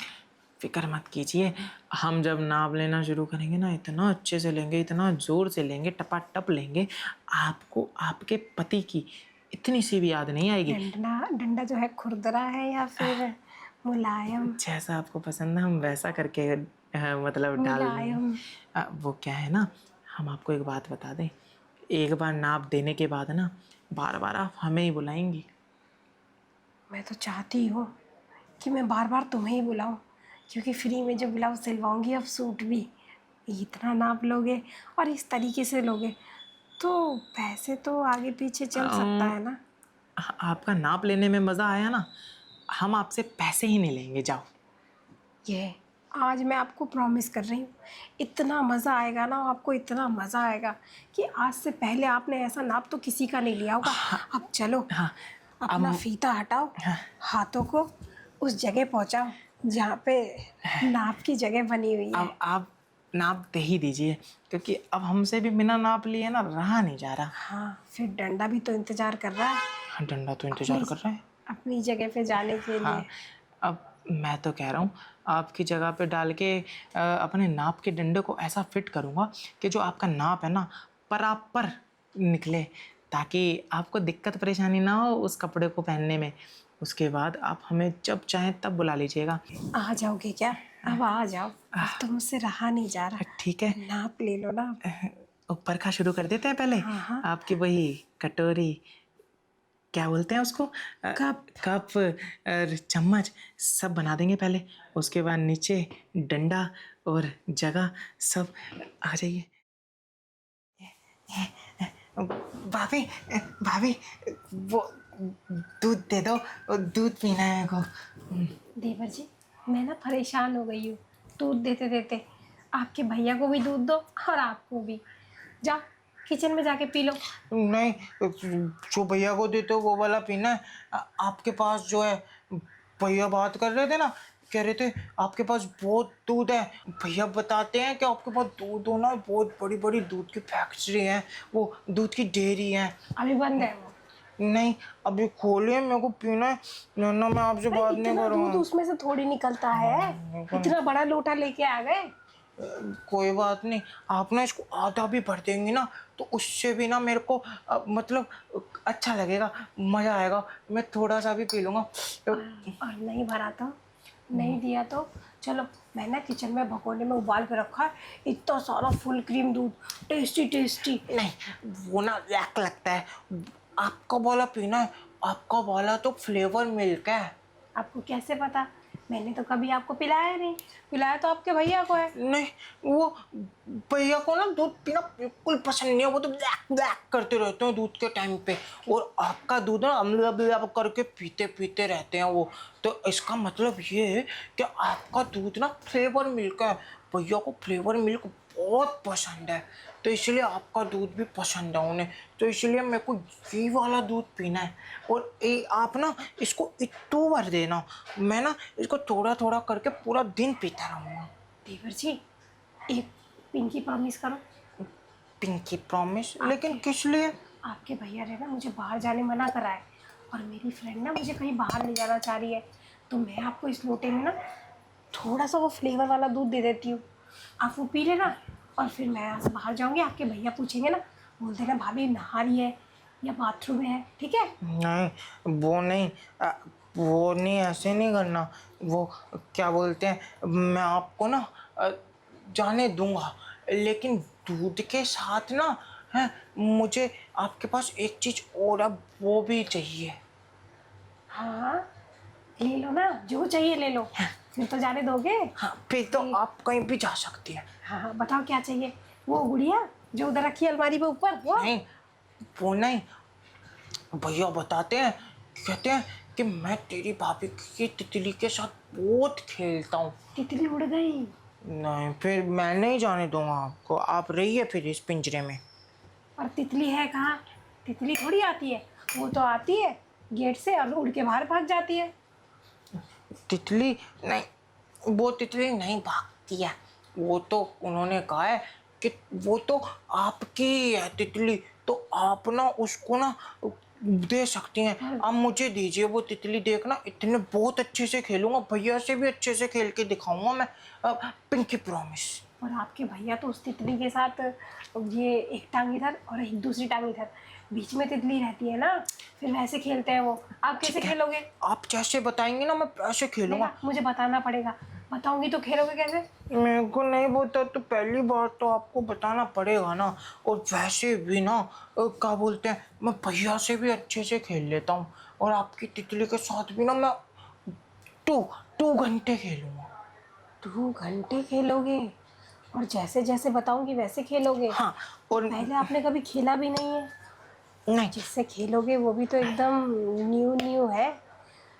फिक्र मत कीजिए, हम जब नाप लेना शुरू करेंगे ना इतना अच्छे से लेंगे, इतना ज़ोर से लेंगे, टपाटप लेंगे, आपको आपके पति की इतनी सी भी याद नहीं आएगी। डंडा डंडा जो है खुरदरा है या फिर मुलायम? जैसा आपको पसंद है हम वैसा करके मतलब डाल देंगे। मुलायम। वो क्या है ना, हम आपको एक बात बता दें, एक बार नाप देने के बाद ना बार बार आप हमें ही बुलाएंगी। मैं तो चाहती हूँ कि मैं बार बार तुम्हें ही बुलाऊं, क्योंकि फ्री में जो ब्लाउज सिलवाऊंगी अब सूट भी इतना नाप लोगे और इस तरीके से लोगे तो पैसे तो आगे पीछे चल सकता है ना। आपका नाप लेने में मज़ा आया ना, हम आपसे पैसे ही नहीं लेंगे, जाओ। ये आज मैं आपको प्रॉमिस कर रही हूँ, इतना मज़ा आएगा ना आपको, इतना मज़ा आएगा कि आज से पहले आपने ऐसा नाप तो किसी का नहीं लिया होगा। अब चलो हाँ, अपना फीता हटाओ, हाथों को उस जगह पहुँचाओ जहाँ पे नाप की जगह बनी हुई है। अब आप नाप दे ही दीजिए, क्योंकि अब हमसे भी बिना नाप लिए ना रहा नहीं जा रहा। हाँ, फिर डंडा भी तो इंतज़ार कर रहा है हाँ, डंडा तो इंतजार कर रहा है। अपनी जगह पे जाने के लिए। हाँ, अब मैं तो कह रहा हूँ आपकी जगह पे डाल के अपने नाप के डंडे को ऐसा फिट करूँगा कि जो आपका नाप है ना बराबर निकले, ताकि आपको दिक्कत परेशानी ना हो उस कपड़े को पहनने में। उसके बाद आप हमें जब चाहें तब बुला लीजिएगा। आ जाओगे क्या? अब आ जाओ, अब तो मुझसे रहा नहीं जा रहा। ठीक है, नाप ले लो ना। ऊपर का शुरू कर देते हैं पहले। हाँ हाँ। आपकी वही कटोरी, क्या बोलते हैं उसको, कप। कप और चम्मच सब बना देंगे पहले। उसके बाद नीचे डंडा और जगह सब आ जाइए। भाभी, भाभी वो दूध दे दो, दूध पीना है मेरे को। देवर जी, मैं ना परेशान हो गई हूँ दूध देते देते। आपके भैया को भी दूध दो और आपको भी। जाओ किचन में जाके पी लो। नहीं, जो भैया को देते हो वो वाला पीना है। आपके पास जो है, भैया बात कर रहे थे ना, कह रहे थे आपके पास बहुत दूध है। भैया बताते हैं कि आपके पास दूध हो ना, बहुत बड़ी बड़ी दूध की फैक्ट्री है, वो दूध की डेयरी है। अभी बंद है वो। नहीं, अभी खोलिए, मेरे को पीना है। ना मैं आपसे बात नहीं इतना दूध करूँगा। उसमें से थोड़ी निकलता है, इतना बड़ा लोटा लेके आ गए। कोई बात नहीं, आप ना इसको आधा भी भर देंगी ना तो उससे भी ना मेरे को मतलब अच्छा लगेगा, मज़ा आएगा। मैं थोड़ा सा भी पी लूँगा। और नहीं भरा तो, नहीं दिया तो चलो, मैं ना किचन में भगोने में उबाल के रखा है इतना सारा फुल क्रीम दूध, टेस्टी टेस्टी। नहीं, वो ना लैक लगता है। आपका वाला पीना है, आपका वाला तो फ्लेवर मिल्क है। आपको कैसे पता? मैंने तो कभी आपको पिलाया नहीं, पिलाया तो आपके भैया को है। नहीं, वो भैया को ना दूध पीना बिल्कुल पसंद नहीं है, वो तो ब्लैक ब्लैक करते रहते हैं दूध के टाइम पे। और आपका दूध ना अम्ल अम्ल करके पीते पीते रहते हैं वो। तो इसका मतलब ये है कि आपका दूध ना फ्लेवर मिल्क है। भैया को फ्लेवर मिल्क बहुत पसंद है, तो इसलिए आपका दूध भी पसंद है उन्हें। तो इसलिए मेरे को ये वाला दूध पीना है। और आप ना इसको इतू भर देना, मैं ना इसको थोड़ा थोड़ा करके पूरा दिन पीता रहूँगा। देवर जी, एक पिंकी प्रॉमिस करो। Pinky promise? लेकिन किस लिए? आपके भैया ने ना मुझे बाहर जाने मना करा है और मेरी फ्रेंड ना मुझे कहीं बाहर ले जाना चाह रही है, तो मैं आपको इस लोटे में ना थोड़ा सा वो फ्लेवर वाला दूध दे देती हूँ, आप वो पी लेना। और फिर मैं यहाँ से बाहर जाऊँगी, आपके भैया पूछेंगे ना, बोल देना भाभी नहा रही है या बाथरूम में है, ठीक है? नहीं, वो नहीं, वो नहीं, ऐसे नहीं करना। वो क्या बोलते हैं, मैं आपको ना जाने दूंगा, लेकिन दूध के साथ ना है मुझे आपके पास एक चीज़ और है, वो भी चाहिए। हाँ ले लो ना, जो चाहिए ले लो। फिर तो जाने दोगे? हाँ, फिर तो आप कहीं भी जा सकती हैं। हाँ हाँ बताओ क्या चाहिए। वो गुड़िया जो उधर रखी है अलमारी पे ऊपर, वो? नहीं, वो नहीं, भैया बताते हैं, कहते हैं कि मैं तेरी भाभी की तितली के साथ बहुत खेलता हूँ। तितली उड़ गई। नहीं, फिर मैं नहीं जाने दूंगा आपको, आप रहिए फिर इस पिंजरे में। और तितली है कहाँ? तितली थोड़ी आती है, वो तो आती है गेट से और उड़ के बाहर भाग जाती है। तितली नहीं, वो तितली नहीं भागती है। वो तो उन्होंने कहा है कि वो तो आपकी है तितली, तो आप ना उसको ना दे सकती हैं। आप मुझे दीजिए वो तितली, देखना इतने बहुत अच्छे से खेलूंगा, भैया से भी अच्छे से खेल के दिखाऊंगा मैं। Pinky promise. और आपके भैया तो उस तितली के साथ ये एक टांग इधर और एक दूसरी टांग इधर, बीच में तितली रहती है ना, फिर वैसे खेलते हैं वो। आप कैसे ठीक है, खेलोगे? आप जैसे बताएंगे ना मैं वैसे खेलूंगा। देखा, मुझे बताना पड़ेगा, बताऊंगी तो खेलोगे कैसे? मेरे को नहीं बता तो पहली बार तो आपको बताना पड़ेगा ना। और वैसे भी ना क्या बोलते हैं, मैं भैया से भी अच्छे से खेल लेता हूँ, और आपकी तितली के साथ भी ना मैं टू 2 घंटे खेलूंगा। 2 घंटे खेलोगे? और जैसे जैसे बताऊंगी वैसे खेलोगे? हाँ। और पहले आपने कभी खेला भी नहीं है, नहीं, जिससे खेलोगे वो भी तो एकदम न्यू न्यू है।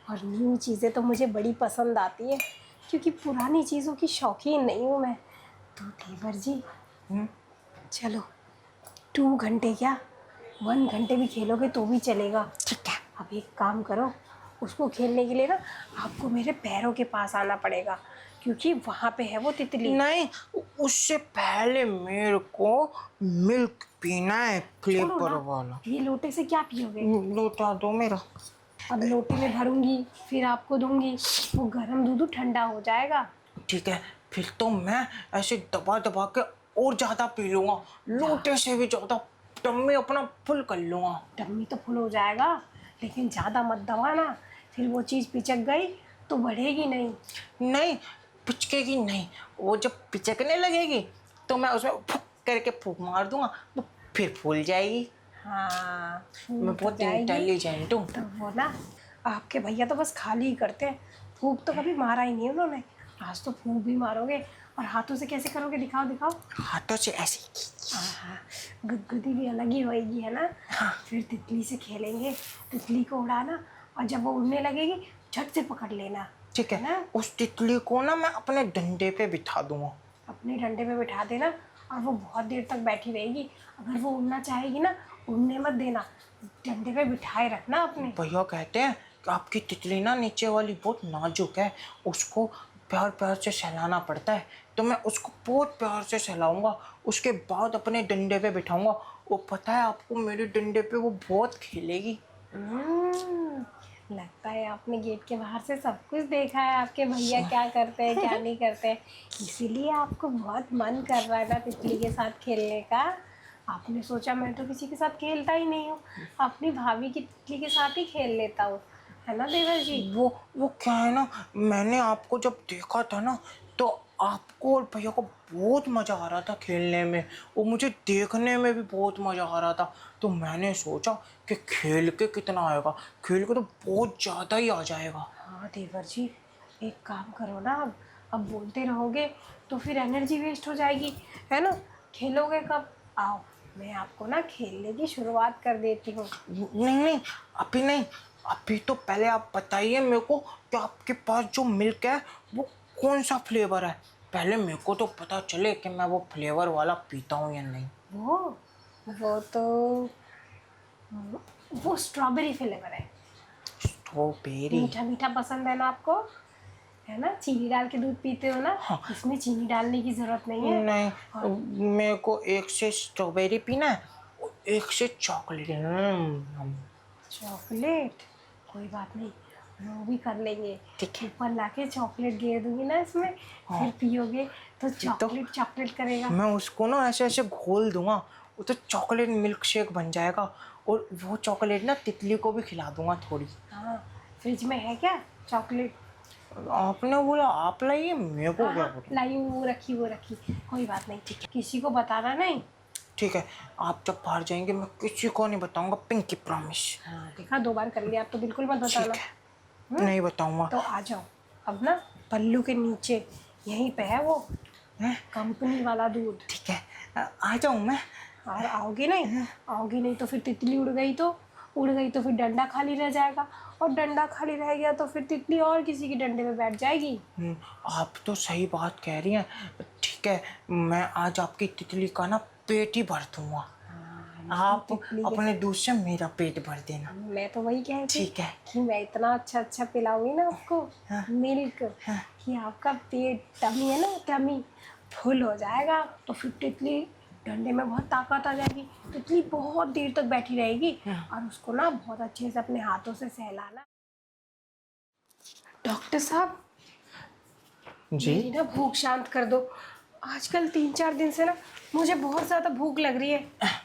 और न्यू चीज़ें तो मुझे बड़ी पसंद आती है, क्योंकि पुरानी चीज़ों की शौकीन नहीं हूँ मैं। तो देवर जी, चलो 2 घंटे क्या, 1 घंटे भी खेलोगे तो भी चलेगा। ठीक है। अब एक काम करो, उसको खेलने के लिए ना आपको मेरे पैरों के पास आना पड़ेगा, क्योंकि वहाँ पे है वो तितली। नहीं, उससे पहले मेरे को मिल्क पीना है, छोड़ो फ्लेवर ना, वाला। ये लोटे से क्या पियोगे? लोटा दो मेरा। अब लोटे में भरूंगी फिर आपको दूंगी, वो गर्म दूध ठंडा हो जाएगा। ठीक है, फिर तो मैं ऐसे दबा दबा के और ज्यादा पी लूंगा, लोटे से भी ज्यादा, टम्मी अपना फुल कर लूंगा। टम्मी तो फुल हो जाएगा, लेकिन ज़्यादा मत दबाना, फिर वो चीज़ पिचक गई तो बढ़ेगी नहीं। नहीं, पिचकेगी नहीं। वो जब पिचकने लगेगी तो मैं उसमें फुक करके फूंक मार दूंगा, तो फिर फूल जाएगी। हाँ, मैं फूल तो बहुत जाएगी। इंटेलिजेंट हूँ। तो वो ना, आपके भैया तो बस खाली ही करते हैं, फूंक तो कभी मारा ही नहीं उन्होंने। आज तो फूंक भी मारोगे, और हाथों से कैसे करोगे? दिखाओ दिखाओ। हाथों से ऐसे। हाँ, गुदगुदी भी अलग ही होएगी है ना। फिर तितली से खेलेंगे, तितली को उड़ाना, और जब वो उड़ने लगेगी झट से पकड़ लेना। ठीक है, ना, उस तितली को ना मैं अपने डंडे पे बिठा दूंगा। अपने डंडे पे बिठा देना, और वो बहुत देर तक बैठी रहेगी। अगर वो उड़ना चाहेगी ना, उड़ने मत देना, डंडे पे बिठाए रखना अपने। भैया कहते हैं कि आपकी तितली ना नीचे वाली बहुत नाजुक है, उसको प्यार प्यार से सहलाना पड़ता है, तो मैं उसको बहुत प्यार से सहलाऊंगा, उसके बाद अपने डंडे पे बिठाऊंगा। वो पता है आपको, मेरे डंडे पे वो बहुत खेलेगी। लगता है आपने गेट के बाहर से सब कुछ देखा है, आपके भैया क्या करते हैं क्या नहीं करते हैं, इसीलिए आपको बहुत मन कर रहा है ना तितली के साथ खेलने का। आपने सोचा मैं तो किसी के साथ खेलता ही नहीं हूँ, अपनी भाभी की तितली के साथ ही खेल लेता हूँ, है ना देवर जी? वो क्या है ना, मैंने आपको जब देखा था ना, तो आपको और भैया को बहुत मज़ा आ रहा था खेलने में, और मुझे देखने में भी बहुत मज़ा आ रहा था। तो मैंने सोचा कि खेल के कितना आएगा, खेल के तो बहुत ज़्यादा ही आ जाएगा। हाँ देवर जी, एक काम करो ना, अब बोलते रहोगे तो फिर एनर्जी वेस्ट हो जाएगी, है ना। खेलोगे कब? आओ, मैं आपको ना खेलने की शुरुआत कर देती हूँ। नहीं नहीं, अभी नहीं, अभी तो पहले आप बताइए मेरे को कि आपके पास जो मिल्क है वो कौन सा फ्लेवर है। पहले मेरे को तो पता चले कि मैं वो फ्लेवर वाला पीता हूँ या नहीं। वो वो तो वो स्ट्रॉबेरी फ्लेवर है। स्ट्रॉबेरी। मीठा मीठा पसंद है ना आपको, है ना? चीनी डाल के दूध पीते हो ना। हाँ। इसमें चीनी डालने की जरूरत नहीं है। नहीं, मेरे को एक से स्ट्रॉबेरी पीना है और एक से चॉकलेट। चॉकलेट, कोई बात नहीं, वो भी कर लेंगे। ठीक है। ऊपर लाके चॉकलेट गिर दूंगी ना इसमें, फिर पियोगे तो चॉकलेट चॉकलेट करेगा। मैं उसको ना ऐसे ऐसे घोल दूंगा, वो तो चॉकलेट मिल्क शेक बन जाएगा, और वो चॉकलेट ना तितली को भी खिला दूंगा थोड़ी। हाँ, फ्रिज में है क्या चॉकलेट? आपने बोला आप लाइए, मेरे को क्या हाँ, बोला। लाई हूँ, वो रखी, कोई बात नहीं, ठीक है, किसी को बताना नहीं। ठीक है, आप जब बाहर जाएंगे मैं किसी को नहीं बताऊंगा, पिंकी प्रॉमिस। हाँ देखा, 2 बार कर लिया, आप तो बिल्कुल मत ठीक बताना। है, नहीं बताऊंगा। तो आ जाओ, अब ना पल्लू के नीचे यहीं पे है वो कंपनी वाला दूध। ठीक है, आ जाऊँ मैं। और आओगी नहीं तो फिर तितली उड़ गई तो फिर डंडा खाली रह जाएगा, और डंडा खाली रह गया तो फिर तितली और किसी के डंडे में बैठ जाएगी। आप तो सही बात कह रही हैं। ठीक है, मैं आज आपकी तितली का ना पेट ही भर दूंगा। आप अपने दूध से मेरा पेट भर देना। मैं तो वही कह रही थी ठीक है। कि मैं इतना अच्छा अच्छा पिलाऊंगी ना आपको मिल्क, कि आपका पेट, टमी है ना, टमी फुल हो जाएगा। तो फिर तितली डंडे में बहुत ताकत आ जाएगी, तितली बहुत देर तक बैठी रहेगी और उसको ना बहुत अच्छे से अपने हाथों से सहलाना। डॉक्टर साहब, जी। मेरी ना भूख शांत कर दो। आजकल 3-4 दिन से ना मुझे बहुत ज़्यादा भूख लग रही है।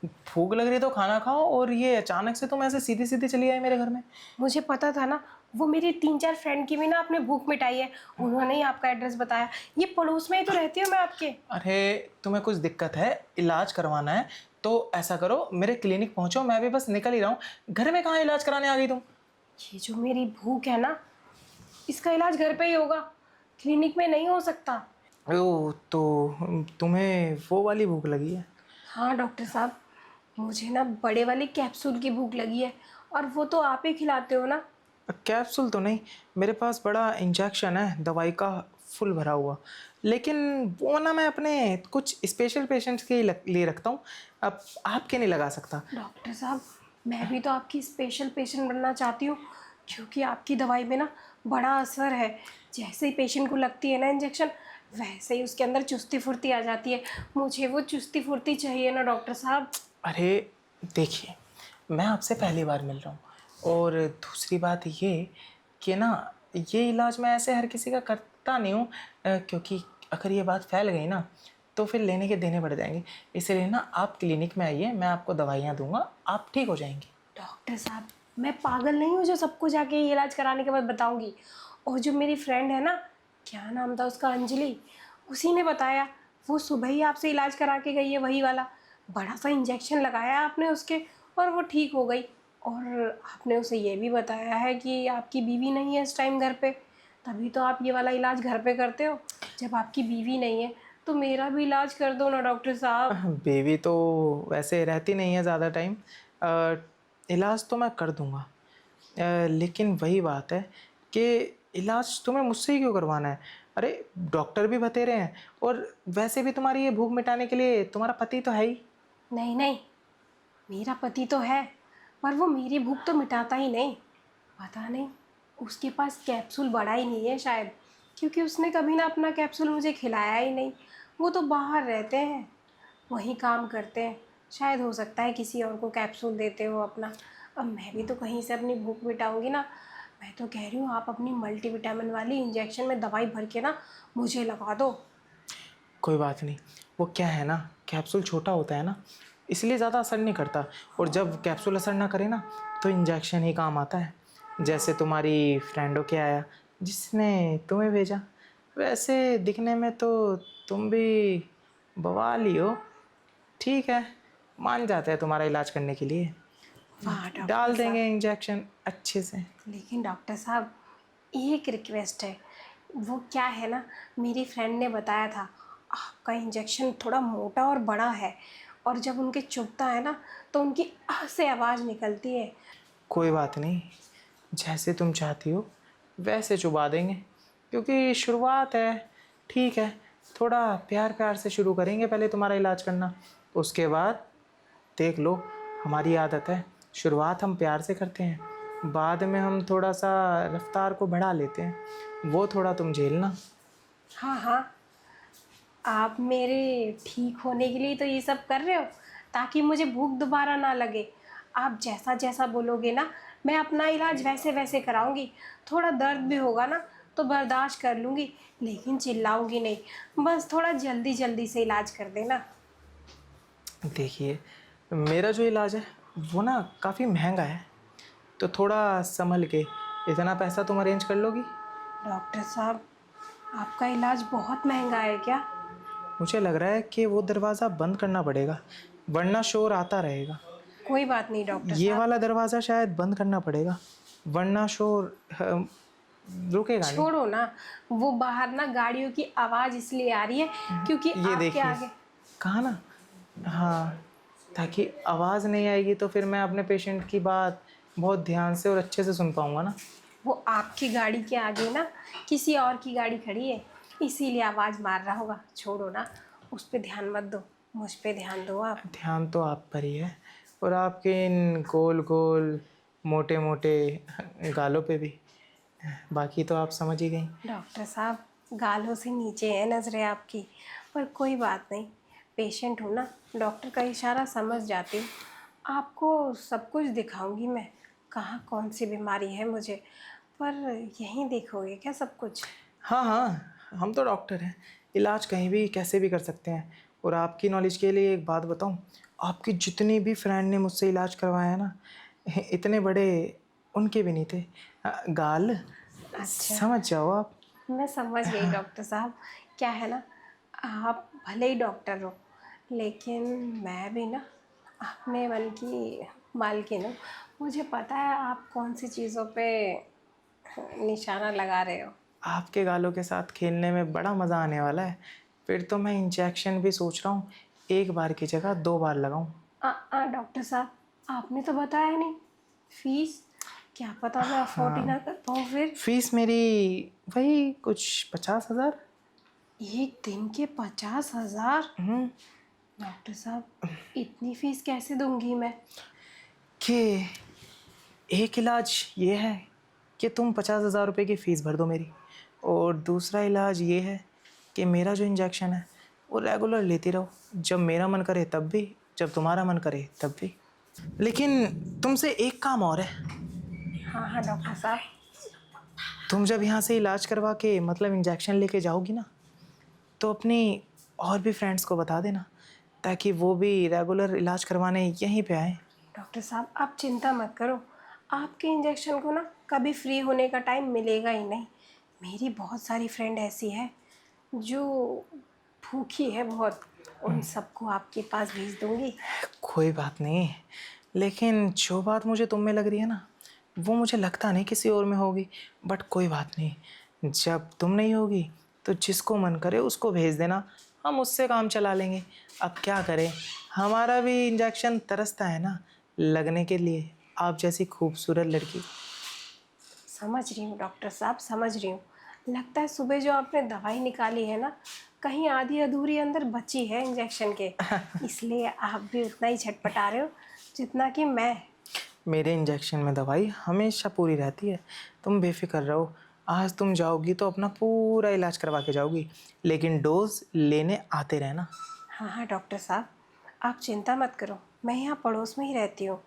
भूख लग रही है तो खाना खाओ, और ये अचानक से तुम ऐसे सीधी सीधी चली आई मेरे घर में। मुझे पता था ना, वो मेरी 3-4 फ्रेंड की भी ना आपने भूख मिटाई है, उन्होंने ही आपका एड्रेस बताया। ये पड़ोस में ही तो रहती हूँ मैं आपके। अरे तुम्हें कुछ दिक्कत है, इलाज करवाना है तो ऐसा करो, मेरे क्लिनिक पहुंचो, मैं भी बस निकल ही रहा हूँ। घर में कहाँ इलाज कराने आ गई तुम? ये जो मेरी भूख है ना, इसका इलाज घर पे ही होगा, क्लिनिक में नहीं हो सकता। ओ तो तुम्हें वो वाली भूख लगी है? हाँ डॉक्टर साहब, मुझे ना बड़े वाली कैप्सूल की भूख लगी है, और वो तो आप ही खिलाते हो ना। कैप्सूल तो नहीं, मेरे पास बड़ा इंजेक्शन है दवाई का, फुल भरा हुआ। लेकिन वो ना मैं अपने कुछ स्पेशल पेशेंट्स के लिए रखता हूँ, अब आपके नहीं लगा सकता। डॉक्टर साहब, मैं भी तो आपकी स्पेशल पेशेंट बनना चाहती हूँ, क्योंकि आपकी दवाई में ना बड़ा असर है। जैसे ही पेशेंट को लगती है ना इंजेक्शन, वैसे ही उसके अंदर चुस्ती फुर्ती आ जाती है। मुझे वो चुस्ती फुर्ती चाहिए ना डॉक्टर साहब। अरे देखिए, मैं आपसे पहली बार मिल रहा हूँ, और दूसरी बात ये कि ना, ये इलाज मैं ऐसे हर किसी का करता नहीं हूँ, क्योंकि अगर ये बात फैल गई ना तो फिर लेने के देने पड़ जाएंगे। इसलिए ना आप क्लिनिक में आइए, मैं आपको दवाइयाँ दूंगा, आप ठीक हो जाएंगे। डॉक्टर साहब, मैं पागल नहीं हूँ जो सबको जाके ये इलाज कराने के बाद बताऊंगी। और जो मेरी फ्रेंड है ना, क्या नाम था उसका, अंजलि, उसी ने बताया। वो सुबह ही आपसे इलाज करा के गई है, वही वाला। बड़ा सा इंजेक्शन लगाया आपने उसके, और वो ठीक हो गई। और आपने उसे ये भी बताया है कि आपकी बीवी नहीं है इस टाइम घर पे, तभी तो आप ये वाला इलाज घर पे करते हो। जब आपकी बीवी नहीं है तो मेरा भी इलाज कर दो ना डॉक्टर साहब। बेबी तो वैसे रहती नहीं है ज़्यादा टाइम, इलाज तो मैं कर दूंगा, लेकिन वही बात है कि इलाज तुम्हें मुझसे ही क्यों करवाना है? अरे डॉक्टर भी बतेरे हैं, और वैसे भी तुम्हारी ये भूख मिटाने के लिए तुम्हारा पति तो है ही। नहीं नहीं, मेरा पति तो है, पर वो मेरी भूख तो मिटाता ही नहीं। पता नहीं, उसके पास कैप्सूल बड़ा ही नहीं है शायद, क्योंकि उसने कभी ना अपना कैप्सूल मुझे खिलाया ही नहीं। वो तो बाहर रहते हैं, वहीं काम करते हैं। शायद हो सकता है किसी और को कैप्सूल देते हो अपना। अब मैं भी तो कहीं से अपनी भूख मिटाऊंगी ना। मैं तो कह रही हूँ, आप अपनी मल्टीविटामिन वाली इंजेक्शन में दवाई भर के ना मुझे लगा दो। कोई बात नहीं, वो क्या है ना, कैप्सूल छोटा होता है ना, इसलिए ज़्यादा असर नहीं करता। और जब कैप्सूल असर ना करे ना तो इंजेक्शन ही काम आता है। जैसे तुम्हारी फ्रेंडों के आया जिसने तुम्हें भेजा, वैसे दिखने में तो तुम भी बवाल ही हो। ठीक है, मान जाते हैं तुम्हारा इलाज करने के लिए, वाह डॉक्टर डाल साहब। देंगे इंजेक्शन अच्छे से। लेकिन डॉक्टर साहब, एक रिक्वेस्ट है। वो क्या है ना, मेरी फ्रेंड ने बताया था आपका इंजेक्शन थोड़ा मोटा और बड़ा है, और जब उनके चुभता है ना तो उनकी आह से आवाज़ निकलती है। कोई बात नहीं, जैसे तुम चाहती हो वैसे चुबा देंगे, क्योंकि शुरुआत है। ठीक है, थोड़ा प्यार प्यार से शुरू करेंगे पहले तुम्हारा इलाज करना, उसके बाद देख लो, हमारी आदत है, शुरुआत हम प्यार से करते हैं, बाद में हम थोड़ा सा रफ्तार को बढ़ा लेते हैं, वो थोड़ा तुम झेलना। हाँ हाँ, आप मेरे ठीक होने के लिए तो ये सब कर रहे हो, ताकि मुझे भूख दोबारा ना लगे। आप जैसा जैसा बोलोगे ना, मैं अपना इलाज वैसे वैसे कराऊंगी। थोड़ा दर्द भी होगा ना तो बर्दाश्त कर लूँगी, लेकिन चिल्लाऊंगी नहीं। बस थोड़ा जल्दी जल्दी से इलाज कर देना। देखिए, मेरा जो इलाज है वो ना काफ़ी महंगा है, तो थोड़ा संभल के, इतना पैसा तुम अरेंज कर लोगी? डॉक्टर साहब, आपका इलाज बहुत महंगा है क्या? मुझे लग रहा है कि वो दरवाज़ा बंद करना पड़ेगा, वरना शोर आता रहेगा। कोई बात नहीं डॉक्टर ये साहब। वाला दरवाज़ा शायद बंद करना पड़ेगा, वरना शोर रुकेगा नहीं। छोड़ो ना, वो बाहर ना गाड़ियों की आवाज़ इसलिए आ रही है क्योंकि ये आपके देखिए, आगे। कहा ना, हाँ, ताकि आवाज़ नहीं आएगी तो फिर मैं अपने पेशेंट की बात बहुत ध्यान से और अच्छे से सुन पाऊंगा ना। वो आपकी गाड़ी के आगे ना किसी और की गाड़ी खड़ी है, इसीलिए आवाज़ मार रहा होगा। छोड़ो ना, उस पर ध्यान मत दो, मुझ पे ध्यान दो आप। ध्यान तो आप पर ही है, और आपके इन गोल गोल मोटे मोटे गालों पे भी, बाकी तो आप समझ ही गई। डॉक्टर साहब, गालों से नीचे है नज़रें आपकी, पर कोई बात नहीं। पेशेंट हूँ ना, डॉक्टर का इशारा समझ जाती हूँ। आपको सब कुछ दिखाऊंगी मैं, कहाँ कौन सी बीमारी है मुझे। पर यहीं देखोगे क्या सब कुछ? हाँ हाँ, हम तो डॉक्टर हैं, इलाज कहीं भी कैसे भी कर सकते हैं। और आपकी नॉलेज के लिए एक बात बताऊं, आपके जितने भी फ्रेंड ने मुझसे इलाज करवाया है ना, इतने बड़े उनके भी नहीं थे। गाल अच्छा, समझ जाओ आप। मैं समझ गई डॉक्टर साहब। क्या है ना, आप भले ही डॉक्टर हो, लेकिन मैं भी ना अपने मन की मालकिन हूँ। मुझे पता है आप कौन सी चीज़ों पे निशाना लगा रहे हो। आपके गालों के साथ खेलने में बड़ा मज़ा आने वाला है। फिर तो मैं इंजेक्शन भी सोच रहा हूँ, एक बार की जगह 2 बार लगाऊं। डॉक्टर साहब, आपने तो बताया नहीं फीस। क्या पता मैं अफोर्ड ही ना कर पाऊँ फिर। फीस मेरी वही कुछ 50,000। एक दिन के 50,000? डॉक्टर साहब, इतनी फीस कैसे दूंगी मैं? कि एक इलाज ये है कि तुम 50,000 रुपये की फ़ीस भर दो मेरी, और दूसरा इलाज ये है कि मेरा जो इंजेक्शन है वो रेगुलर लेती रहो, जब मेरा मन करे तब भी, जब तुम्हारा मन करे तब भी। लेकिन तुमसे एक काम और है। हाँ हाँ डॉक्टर साहब। तुम जब यहाँ से इलाज करवा के मतलब इंजेक्शन लेके जाओगी ना, तो अपनी और भी फ्रेंड्स को बता देना, ताकि वो भी रेगुलर इलाज करवाने यहीं पे आए। डॉक्टर साहब, आप चिंता मत करो। आपके इंजेक्शन को ना कभी फ्री होने का टाइम मिलेगा ही नहीं। मेरी बहुत सारी फ्रेंड ऐसी है जो भूखी है बहुत। उन सबको आपके पास भेज दूंगी। कोई बात नहीं, लेकिन जो बात मुझे तुम में लग रही है ना, वो मुझे लगता नहीं किसी और में होगी। बट कोई बात नहीं, जब तुम नहीं होगी तो जिसको मन करे उसको भेज देना, हम उससे काम चला लेंगे। अब क्या करें, हमारा भी इंजेक्शन तरसता है ना लगने के लिए आप जैसी खूबसूरत लड़की। समझ रही हूँ डॉक्टर साहब, समझ रही हूँ। लगता है सुबह जो आपने दवाई निकाली है ना, कहीं आधी अधूरी अंदर बची है इंजेक्शन के। इसलिए आप भी उतना ही छटपटा रहे हो जितना कि मैं। मेरे इंजेक्शन में दवाई हमेशा पूरी रहती है, तुम बेफिक्र रहो। आज तुम जाओगी तो अपना पूरा इलाज करवा के जाओगी, लेकिन डोज लेने आते रहना। हाँ हाँ डॉक्टर साहब, आप चिंता मत करो। मैं यहाँ पड़ोस में ही रहती हूँ।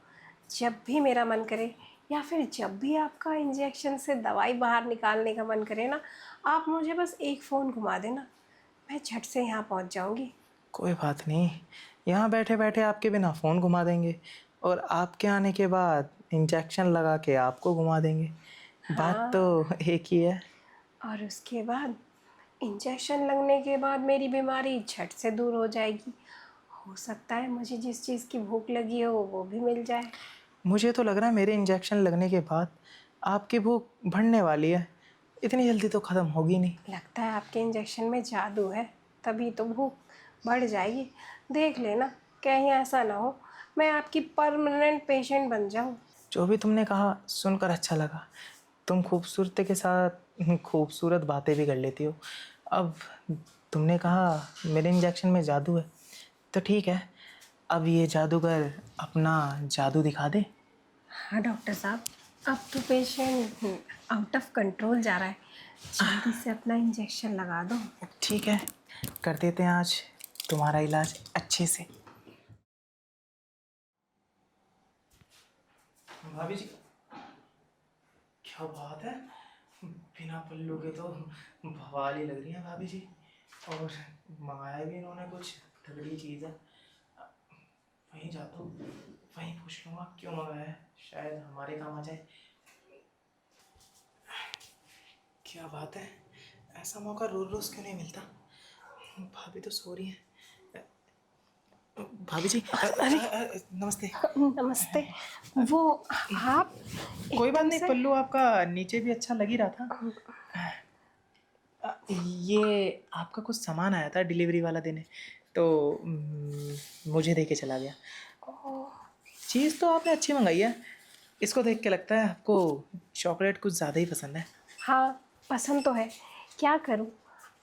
जब भी मेरा मन करे या फिर जब भी आपका इंजेक्शन से दवाई बाहर निकालने का मन करे ना, आप मुझे बस एक फ़ोन घुमा देना, मैं झट से यहाँ पहुँच जाऊँगी। कोई बात नहीं, यहाँ बैठे बैठे आपके बिना फ़ोन घुमा देंगे, और आपके आने के बाद इंजेक्शन लगा के आपको घुमा देंगे। बात तो हाँ, एक ही है। और उसके बाद इंजेक्शन लगने के बाद मेरी बीमारी झट से दूर हो जाएगी। हो सकता है मुझे जिस चीज़ की भूख लगी हो वो भी मिल जाए। मुझे तो लग रहा है मेरे इंजेक्शन लगने के बाद आपकी भूख बढ़ने वाली है, इतनी जल्दी तो ख़त्म होगी नहीं। लगता है आपके इंजेक्शन में जादू है, तभी तो भूख बढ़ जाएगी। देख लेना, कहीं ऐसा ना हो मैं आपकी परमानेंट पेशेंट बन जाऊँ। जो भी तुमने कहा सुनकर अच्छा लगा। तुम खूबसूरती के साथ खूबसूरत बातें भी कर लेती हो। अब तुमने कहा मेरे इंजेक्शन में जादू है, तो ठीक है, अब ये जादूगर अपना जादू दिखा दे। हाँ डॉक्टर साहब, अब तो पेशेंट आउट ऑफ कंट्रोल जा रहा है। जल्दी से अपना इंजेक्शन लगा दो। ठीक है, कर देते हैं आज तुम्हारा इलाज अच्छे से। भाभी जी, क्या बात है, बिना पल्लू के तो बवाल ही लग रही है भाभी जी। और मंगाया भी इन्होंने कुछ तगड़ी चीज़ है। वहीं जाता हूँ, वहीं पूछ लूँगा क्यों मंगाया है, शायद हमारे काम आ जाए। क्या बात है, ऐसा मौका रोज रोज क्यों नहीं मिलता। भाभी तो सो रही है। भाभी जी अरे नमस्ते। नमस्ते। वो आप कोई बात एकदम नहीं, से। पल्लू आपका नीचे भी अच्छा लग ही रहा था। ये आपका कुछ सामान आया था डिलीवरी वाला देने, तो मुझे दे के चला गया। चीज़ तो आपने अच्छी मंगाई है, इसको देख के लगता है आपको चॉकलेट कुछ ज़्यादा ही पसंद है। हाँ, पसंद तो है। क्या करूँ,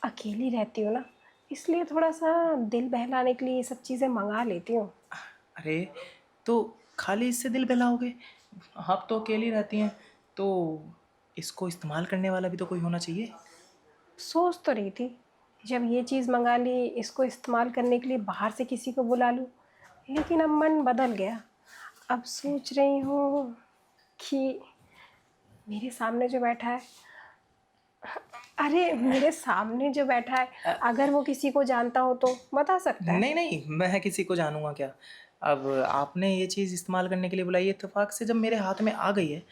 अकेली रहती हूँ ना, इसलिए थोड़ा सा दिल बहलाने के लिए ये सब चीज़ें मंगा लेती हूँ। अरे, तो खाली इससे दिल बहलाओगे? आप तो अकेली रहती हैं, तो इसको इस्तेमाल करने वाला भी तो कोई होना चाहिए। सोच तो रही थी जब ये चीज़ मंगा ली, इसको इस्तेमाल करने के लिए बाहर से किसी को बुला लूँ। लेकिन अब मन बदल गया। अब सोच रही हूँ कि मेरे सामने जो बैठा है, अरे मेरे सामने जो बैठा है, अगर वो किसी को जानता हो तो बता सकता है। नहीं नहीं, मैं किसी को जानूंगा क्या। अब आपने ये चीज़ इस्तेमाल करने के लिए बुलाई है, इत्तेफाक से जब मेरे हाथ में आ गई है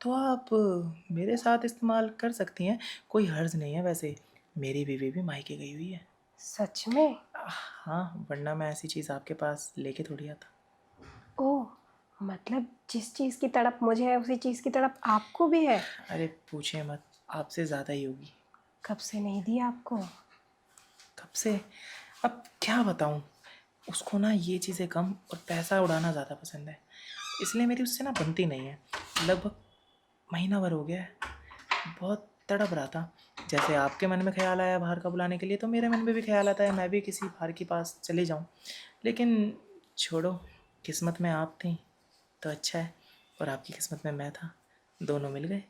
तो आप मेरे साथ इस्तेमाल कर सकती हैं, कोई हर्ज नहीं है। वैसे मेरी बीवी भी मायके गई हुई है। सच में? हाँ, वरना मैं ऐसी चीज़ आपके पास लेके थोड़ी आता। ओह! मतलब जिस चीज़ की तड़प मुझे है, उसी चीज़ की तड़प आपको भी है? अरे पूछिए मत, आपसे ज़्यादा ही होगी। कब से नहीं दी आपको? कब से? अब क्या बताऊँ, उसको ना ये चीज़ें कम और पैसा उड़ाना ज़्यादा पसंद है, इसलिए मेरी उससे ना बनती नहीं है। लगभग महीना भर हो गया है, बहुत तड़प रहा था। जैसे आपके मन में ख्याल आया बाहर का बुलाने के लिए, तो मेरे मन में भी ख्याल आता है मैं भी किसी बाहर के पास चले जाऊँ। लेकिन छोड़ो, किस्मत में आप थी तो अच्छा है, और आपकी किस्मत में मैं था, दोनों मिल गए।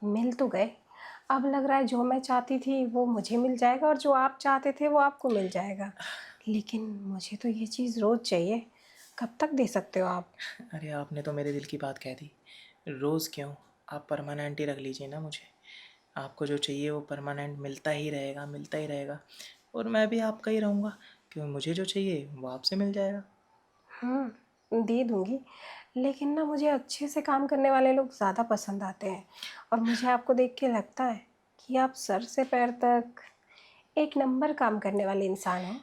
मिल तो गए। अब लग रहा है जो मैं चाहती थी वो मुझे मिल जाएगा और जो आप चाहते थे वो आपको मिल जाएगा। लेकिन मुझे तो ये चीज़ रोज़ चाहिए। कब तक दे सकते हो आप? अरे आपने तो मेरे दिल की बात कह दी। रोज़ क्यों, आप परमानेंट ही रख लीजिए ना मुझे। आपको जो चाहिए वो परमानेंट मिलता ही रहेगा, मिलता ही रहेगा। और मैं भी आपका ही रहूँगा, क्योंकि मुझे जो चाहिए वो आपसे मिल जाएगा। दे दूँगी। लेकिन ना मुझे अच्छे से काम करने वाले लोग ज़्यादा पसंद आते हैं। और मुझे आपको देख के लगता है कि आप सर से पैर तक एक नंबर काम करने वाले इंसान हो।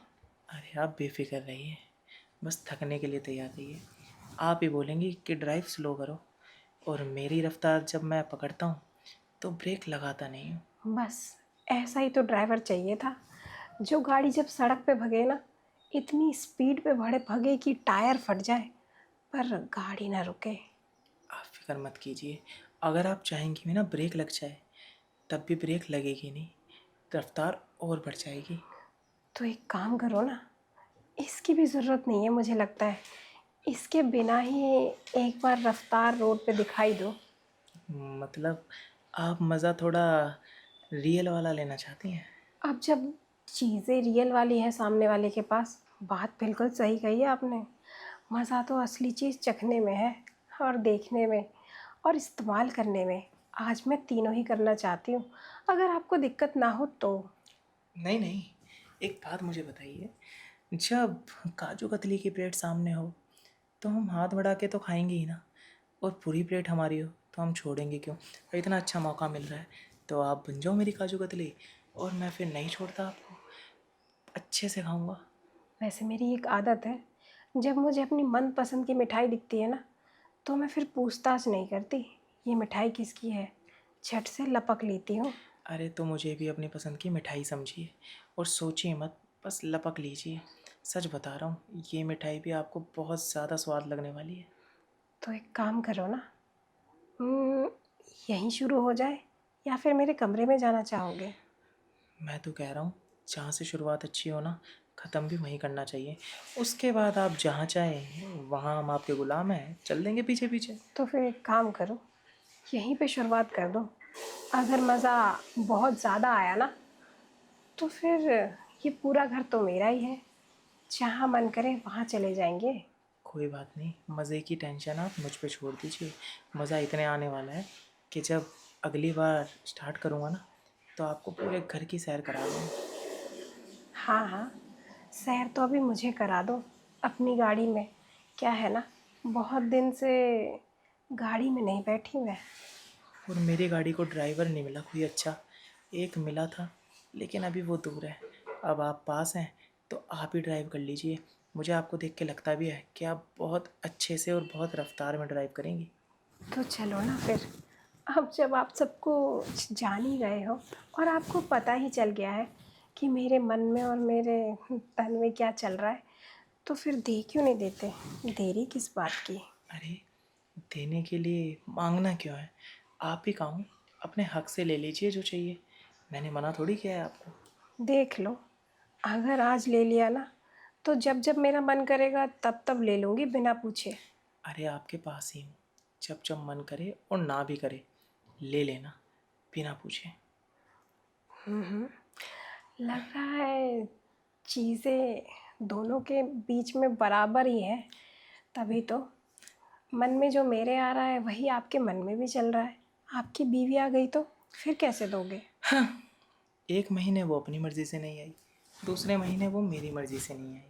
अरे आप बेफिक्र रहिए, बस थकने के लिए तैयार रहिए। आप ही बोलेंगी कि ड्राइव स्लो करो, और मेरी रफ्तार जब मैं पकड़ता हूँ तो ब्रेक लगाता नहीं हूँ। बस ऐसा ही तो ड्राइवर चाहिए था, जो गाड़ी जब सड़क पे भगे ना, इतनी स्पीड पे भड़े भगे कि टायर फट जाए पर गाड़ी ना रुके। आप फिक्र मत कीजिए, अगर आप चाहेंगी भी ना ब्रेक लग जाए, तब भी ब्रेक लगेगी नहीं, रफ्तार और बढ़ जाएगी। तो एक काम करो ना, इसकी भी ज़रूरत नहीं है मुझे लगता है। इसके बिना ही एक बार रफ्तार रोड पे दिखाई दो। मतलब आप मज़ा थोड़ा रियल वाला लेना चाहती हैं? अब जब चीज़ें रियल वाली हैं सामने वाले के पास, बात बिल्कुल सही कही है आपने। मज़ा तो असली चीज़ चखने में है, और देखने में, और इस्तेमाल करने में। आज मैं तीनों ही करना चाहती हूँ, अगर आपको दिक्कत ना हो तो। नहीं नहीं, एक बात मुझे बताइए, जब काजू कतली की प्लेट सामने हो तो हम हाथ बढ़ा के तो खाएंगे ही ना, और पूरी प्लेट हमारी हो तो हम छोड़ेंगे क्यों? और इतना अच्छा मौका मिल रहा है तो आप बन जाओ मेरी काजू कतली, और मैं फिर नहीं छोड़ता आपको, अच्छे से खाऊंगा। वैसे मेरी एक आदत है, जब मुझे अपनी मनपसंद की मिठाई दिखती है ना, तो मैं फिर पूछताछ नहीं करती, ये मिठाई किसकी है, झट से लपक लेती हूँ। अरे तो मुझे भी अपनी पसंद की मिठाई समझिए, और सोचिए मत, बस लपक लीजिए। सच बता रहा हूँ, ये मिठाई भी आपको बहुत ज़्यादा स्वाद लगने वाली है। तो एक काम करो ना, हम्म, यहीं शुरू हो जाए या फिर मेरे कमरे में जाना चाहोगे? मैं तो कह रहा हूँ, जहाँ से शुरुआत अच्छी हो ना, ख़त्म भी वहीं करना चाहिए। उसके बाद आप जहाँ चाहें वहाँ हम आपके गुलाम हैं, चल देंगे पीछे पीछे। तो फिर एक काम करो, यहीं पे शुरुआत कर दो। अगर मज़ा बहुत ज़्यादा आया ना, तो फिर ये पूरा घर तो मेरा ही है, जहाँ मन करे वहाँ चले जाएंगे। कोई बात नहीं, मज़े की टेंशन आप मुझ पे छोड़ दीजिए। मज़ा इतने आने वाला है कि जब अगली बार स्टार्ट करूँगा ना, तो आपको पूरे घर की सैर करा दूँगा। हाँ हाँ, सैर तो अभी मुझे करा दो अपनी गाड़ी में। क्या है ना, बहुत दिन से गाड़ी में नहीं बैठी मैं। और मेरी गाड़ी को ड्राइवर नहीं मिला कोई अच्छा, एक मिला था लेकिन अभी वो दूर है। अब आप पास हैं तो आप ही ड्राइव कर लीजिए। मुझे आपको देख के लगता भी है कि आप बहुत अच्छे से और बहुत रफ्तार में ड्राइव करेंगी। तो चलो ना फिर, अब जब आप सबको जान ही गए हो और आपको पता ही चल गया है कि मेरे मन में और मेरे तन में क्या चल रहा है, तो फिर दे क्यों नहीं देते? देरी किस बात की? अरे देने के लिए मांगना क्यों है, आप ही कहूँ, अपने हक से ले लीजिए जो चाहिए, मैंने मना थोड़ी किया है आपको। देख लो, अगर आज ले लिया ना, तो जब जब मेरा मन करेगा तब तब ले लूँगी बिना पूछे। अरे आपके पास ही हूँ, जब जब मन करे और ना भी करे ले लेना, बिना पूछे। लग रहा है चीज़ें दोनों के बीच में बराबर ही है, तभी तो मन में जो मेरे आ रहा है वही आपके मन में भी चल रहा है। आपकी बीवी आ गई तो फिर कैसे दोगे? हाँ, एक महीने वो अपनी मर्ज़ी से नहीं आई, दूसरे महीने वो मेरी मर्ज़ी से नहीं आई।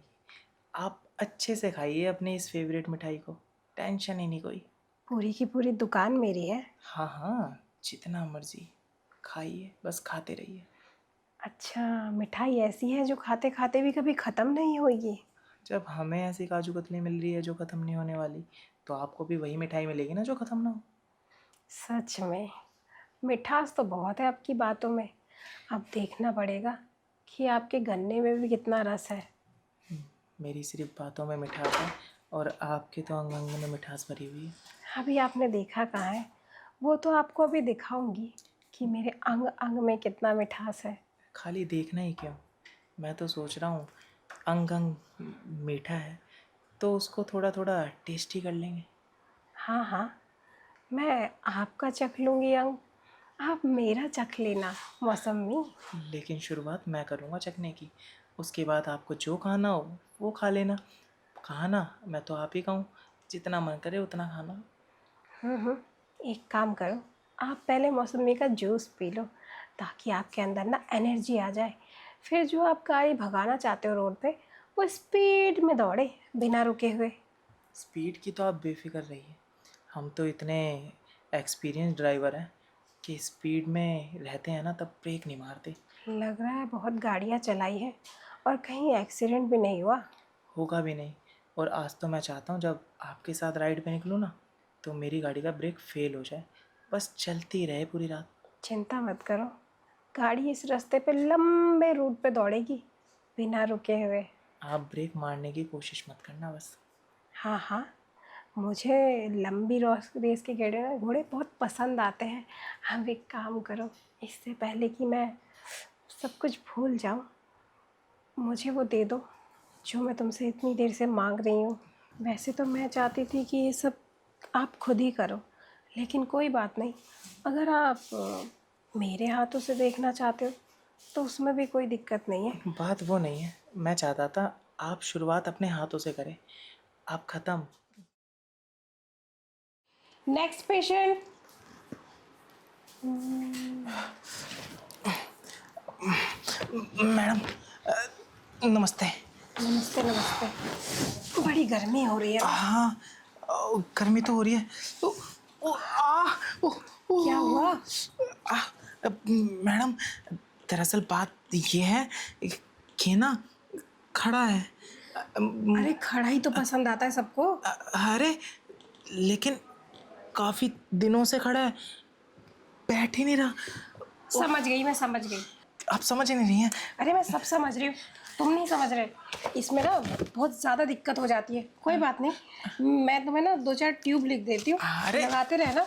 आप अच्छे से खाइए अपनी इस फेवरेट मिठाई को, टेंशन ही नहीं कोई। पूरी की पूरी दुकान मेरी है। हाँ हाँ, जितना मर्ज़ी खाइए, बस खाते रहिए। अच्छा, मिठाई ऐसी है जो खाते खाते भी कभी ख़त्म नहीं होगी। जब हमें ऐसी काजू कतली मिल रही है जो ख़त्म नहीं होने वाली, तो आपको भी वही मिठाई मिलेगी ना जो ख़त्म ना हो। सच में मिठास तो बहुत है आपकी बातों में। अब देखना पड़ेगा कि आपके गन्ने में भी कितना रस है। मेरी सिर्फ बातों में मिठास है और आपके तो अंग अंग में मिठास भरी हुई है। अभी आपने देखा कहाँ है, वो तो आपको अभी दिखाऊंगी कि मेरे अंग अंग में कितना मिठास है। खाली देखना ही क्यों, मैं तो सोच रहा हूँ अंग अंग मीठा है तो उसको थोड़ा थोड़ा टेस्टी कर लेंगे। हाँ हाँ, मैं आपका चख लूँगी अंग, आप मेरा चख लेना मौसमी। लेकिन शुरुआत मैं करूँगा चखने की, उसके बाद आपको जो खाना हो वो खा लेना। खाना मैं तो आप ही खाऊँ, जितना मन करे उतना खाना। एक काम करो, आप पहले मौसमी का जूस पी लो ताकि आपके अंदर ना एनर्जी आ जाए। फिर जो आप गाड़ी भगाना चाहते हो रोड पे, वो स्पीड में दौड़े बिना रुके हुए। स्पीड की तो आप बेफिक्र रहिए, हम तो इतने एक्सपीरियंस ड्राइवर हैं कि स्पीड में रहते हैं ना तब ब्रेक नहीं मारते। लग रहा है बहुत गाड़ियाँ चलाई है और कहीं एक्सीडेंट भी नहीं हुआ। होगा भी नहीं। और आज तो मैं चाहता हूँ जब आपके साथ राइड पे निकलूँ ना तो मेरी गाड़ी का ब्रेक फेल हो जाए, बस चलती रहे पूरी रात। चिंता मत करो, गाड़ी इस रास्ते पे लंबे रूट पे दौड़ेगी बिना रुके हुए। आप ब्रेक मारने की कोशिश मत करना बस। हाँ हाँ, मुझे लंबी रेस के घोड़े बहुत पसंद आते हैं। हम एक काम करो, इससे पहले कि मैं सब कुछ भूल जाऊँ, मुझे वो दे दो जो मैं तुमसे इतनी देर से मांग रही हूँ। वैसे तो मैं चाहती थी कि ये सब आप खुद ही करो, लेकिन कोई बात नहीं। अगर आप मेरे हाथों से देखना चाहते हो तो उसमें भी कोई दिक्कत नहीं है। बात वो नहीं है, मैं चाहता था आप शुरुआत अपने हाथों से करें, आप ख़त्म। Next patient. मैडम नमस्ते। नमस्ते नमस्ते। बड़ी गर्मी हो रही है। हाँ, गर्मी तो हो रही है। ओ, ओ, ओ, ओ, क्या हुआ? आ, मैडम दरअसल बात ये है कि ना खड़ा है। अरे खड़ा ही तो पसंद आता है सबको। अरे लेकिन काफ़ी दिनों से खड़ा है, बैठ ही नहीं रहा। समझ गई, मैं समझ गई। आप समझ ही नहीं रही हैं। अरे मैं सब समझ रही हूँ, तुम नहीं समझ रहे। इसमें ना बहुत ज़्यादा दिक्कत हो जाती है। कोई बात नहीं, मैं तुम्हें ना 2-4 ट्यूब लिख देती हूँ, अरे लगाते रहना,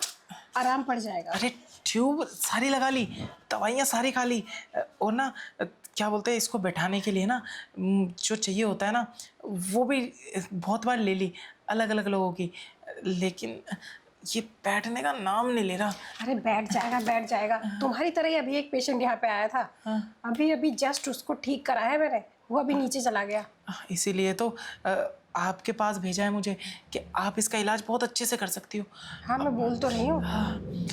आराम पड़ जाएगा। अरे ट्यूब सारी लगा ली, दवाइयाँ सारी खा ली, और ना क्या बोलते हैं इसको बैठाने के लिए ना जो चाहिए होता है ना वो भी बहुत बार ले ली अलग अलग लोगों की, लेकिन ये बैठने का नाम नहीं ले रहा। अरे बैठ जाएगा बैठ जाएगा। तुम्हारी तरह ही अभी एक पेशेंट यहाँ पे आया था, अभी अभी जस्ट उसको ठीक कराया है मैंने, वो अभी नीचे चला गया। इसीलिए तो आपके पास भेजा है मुझे कि आप इसका इलाज बहुत अच्छे से कर सकती हो। हाँ मैं बोल तो रही हूँ।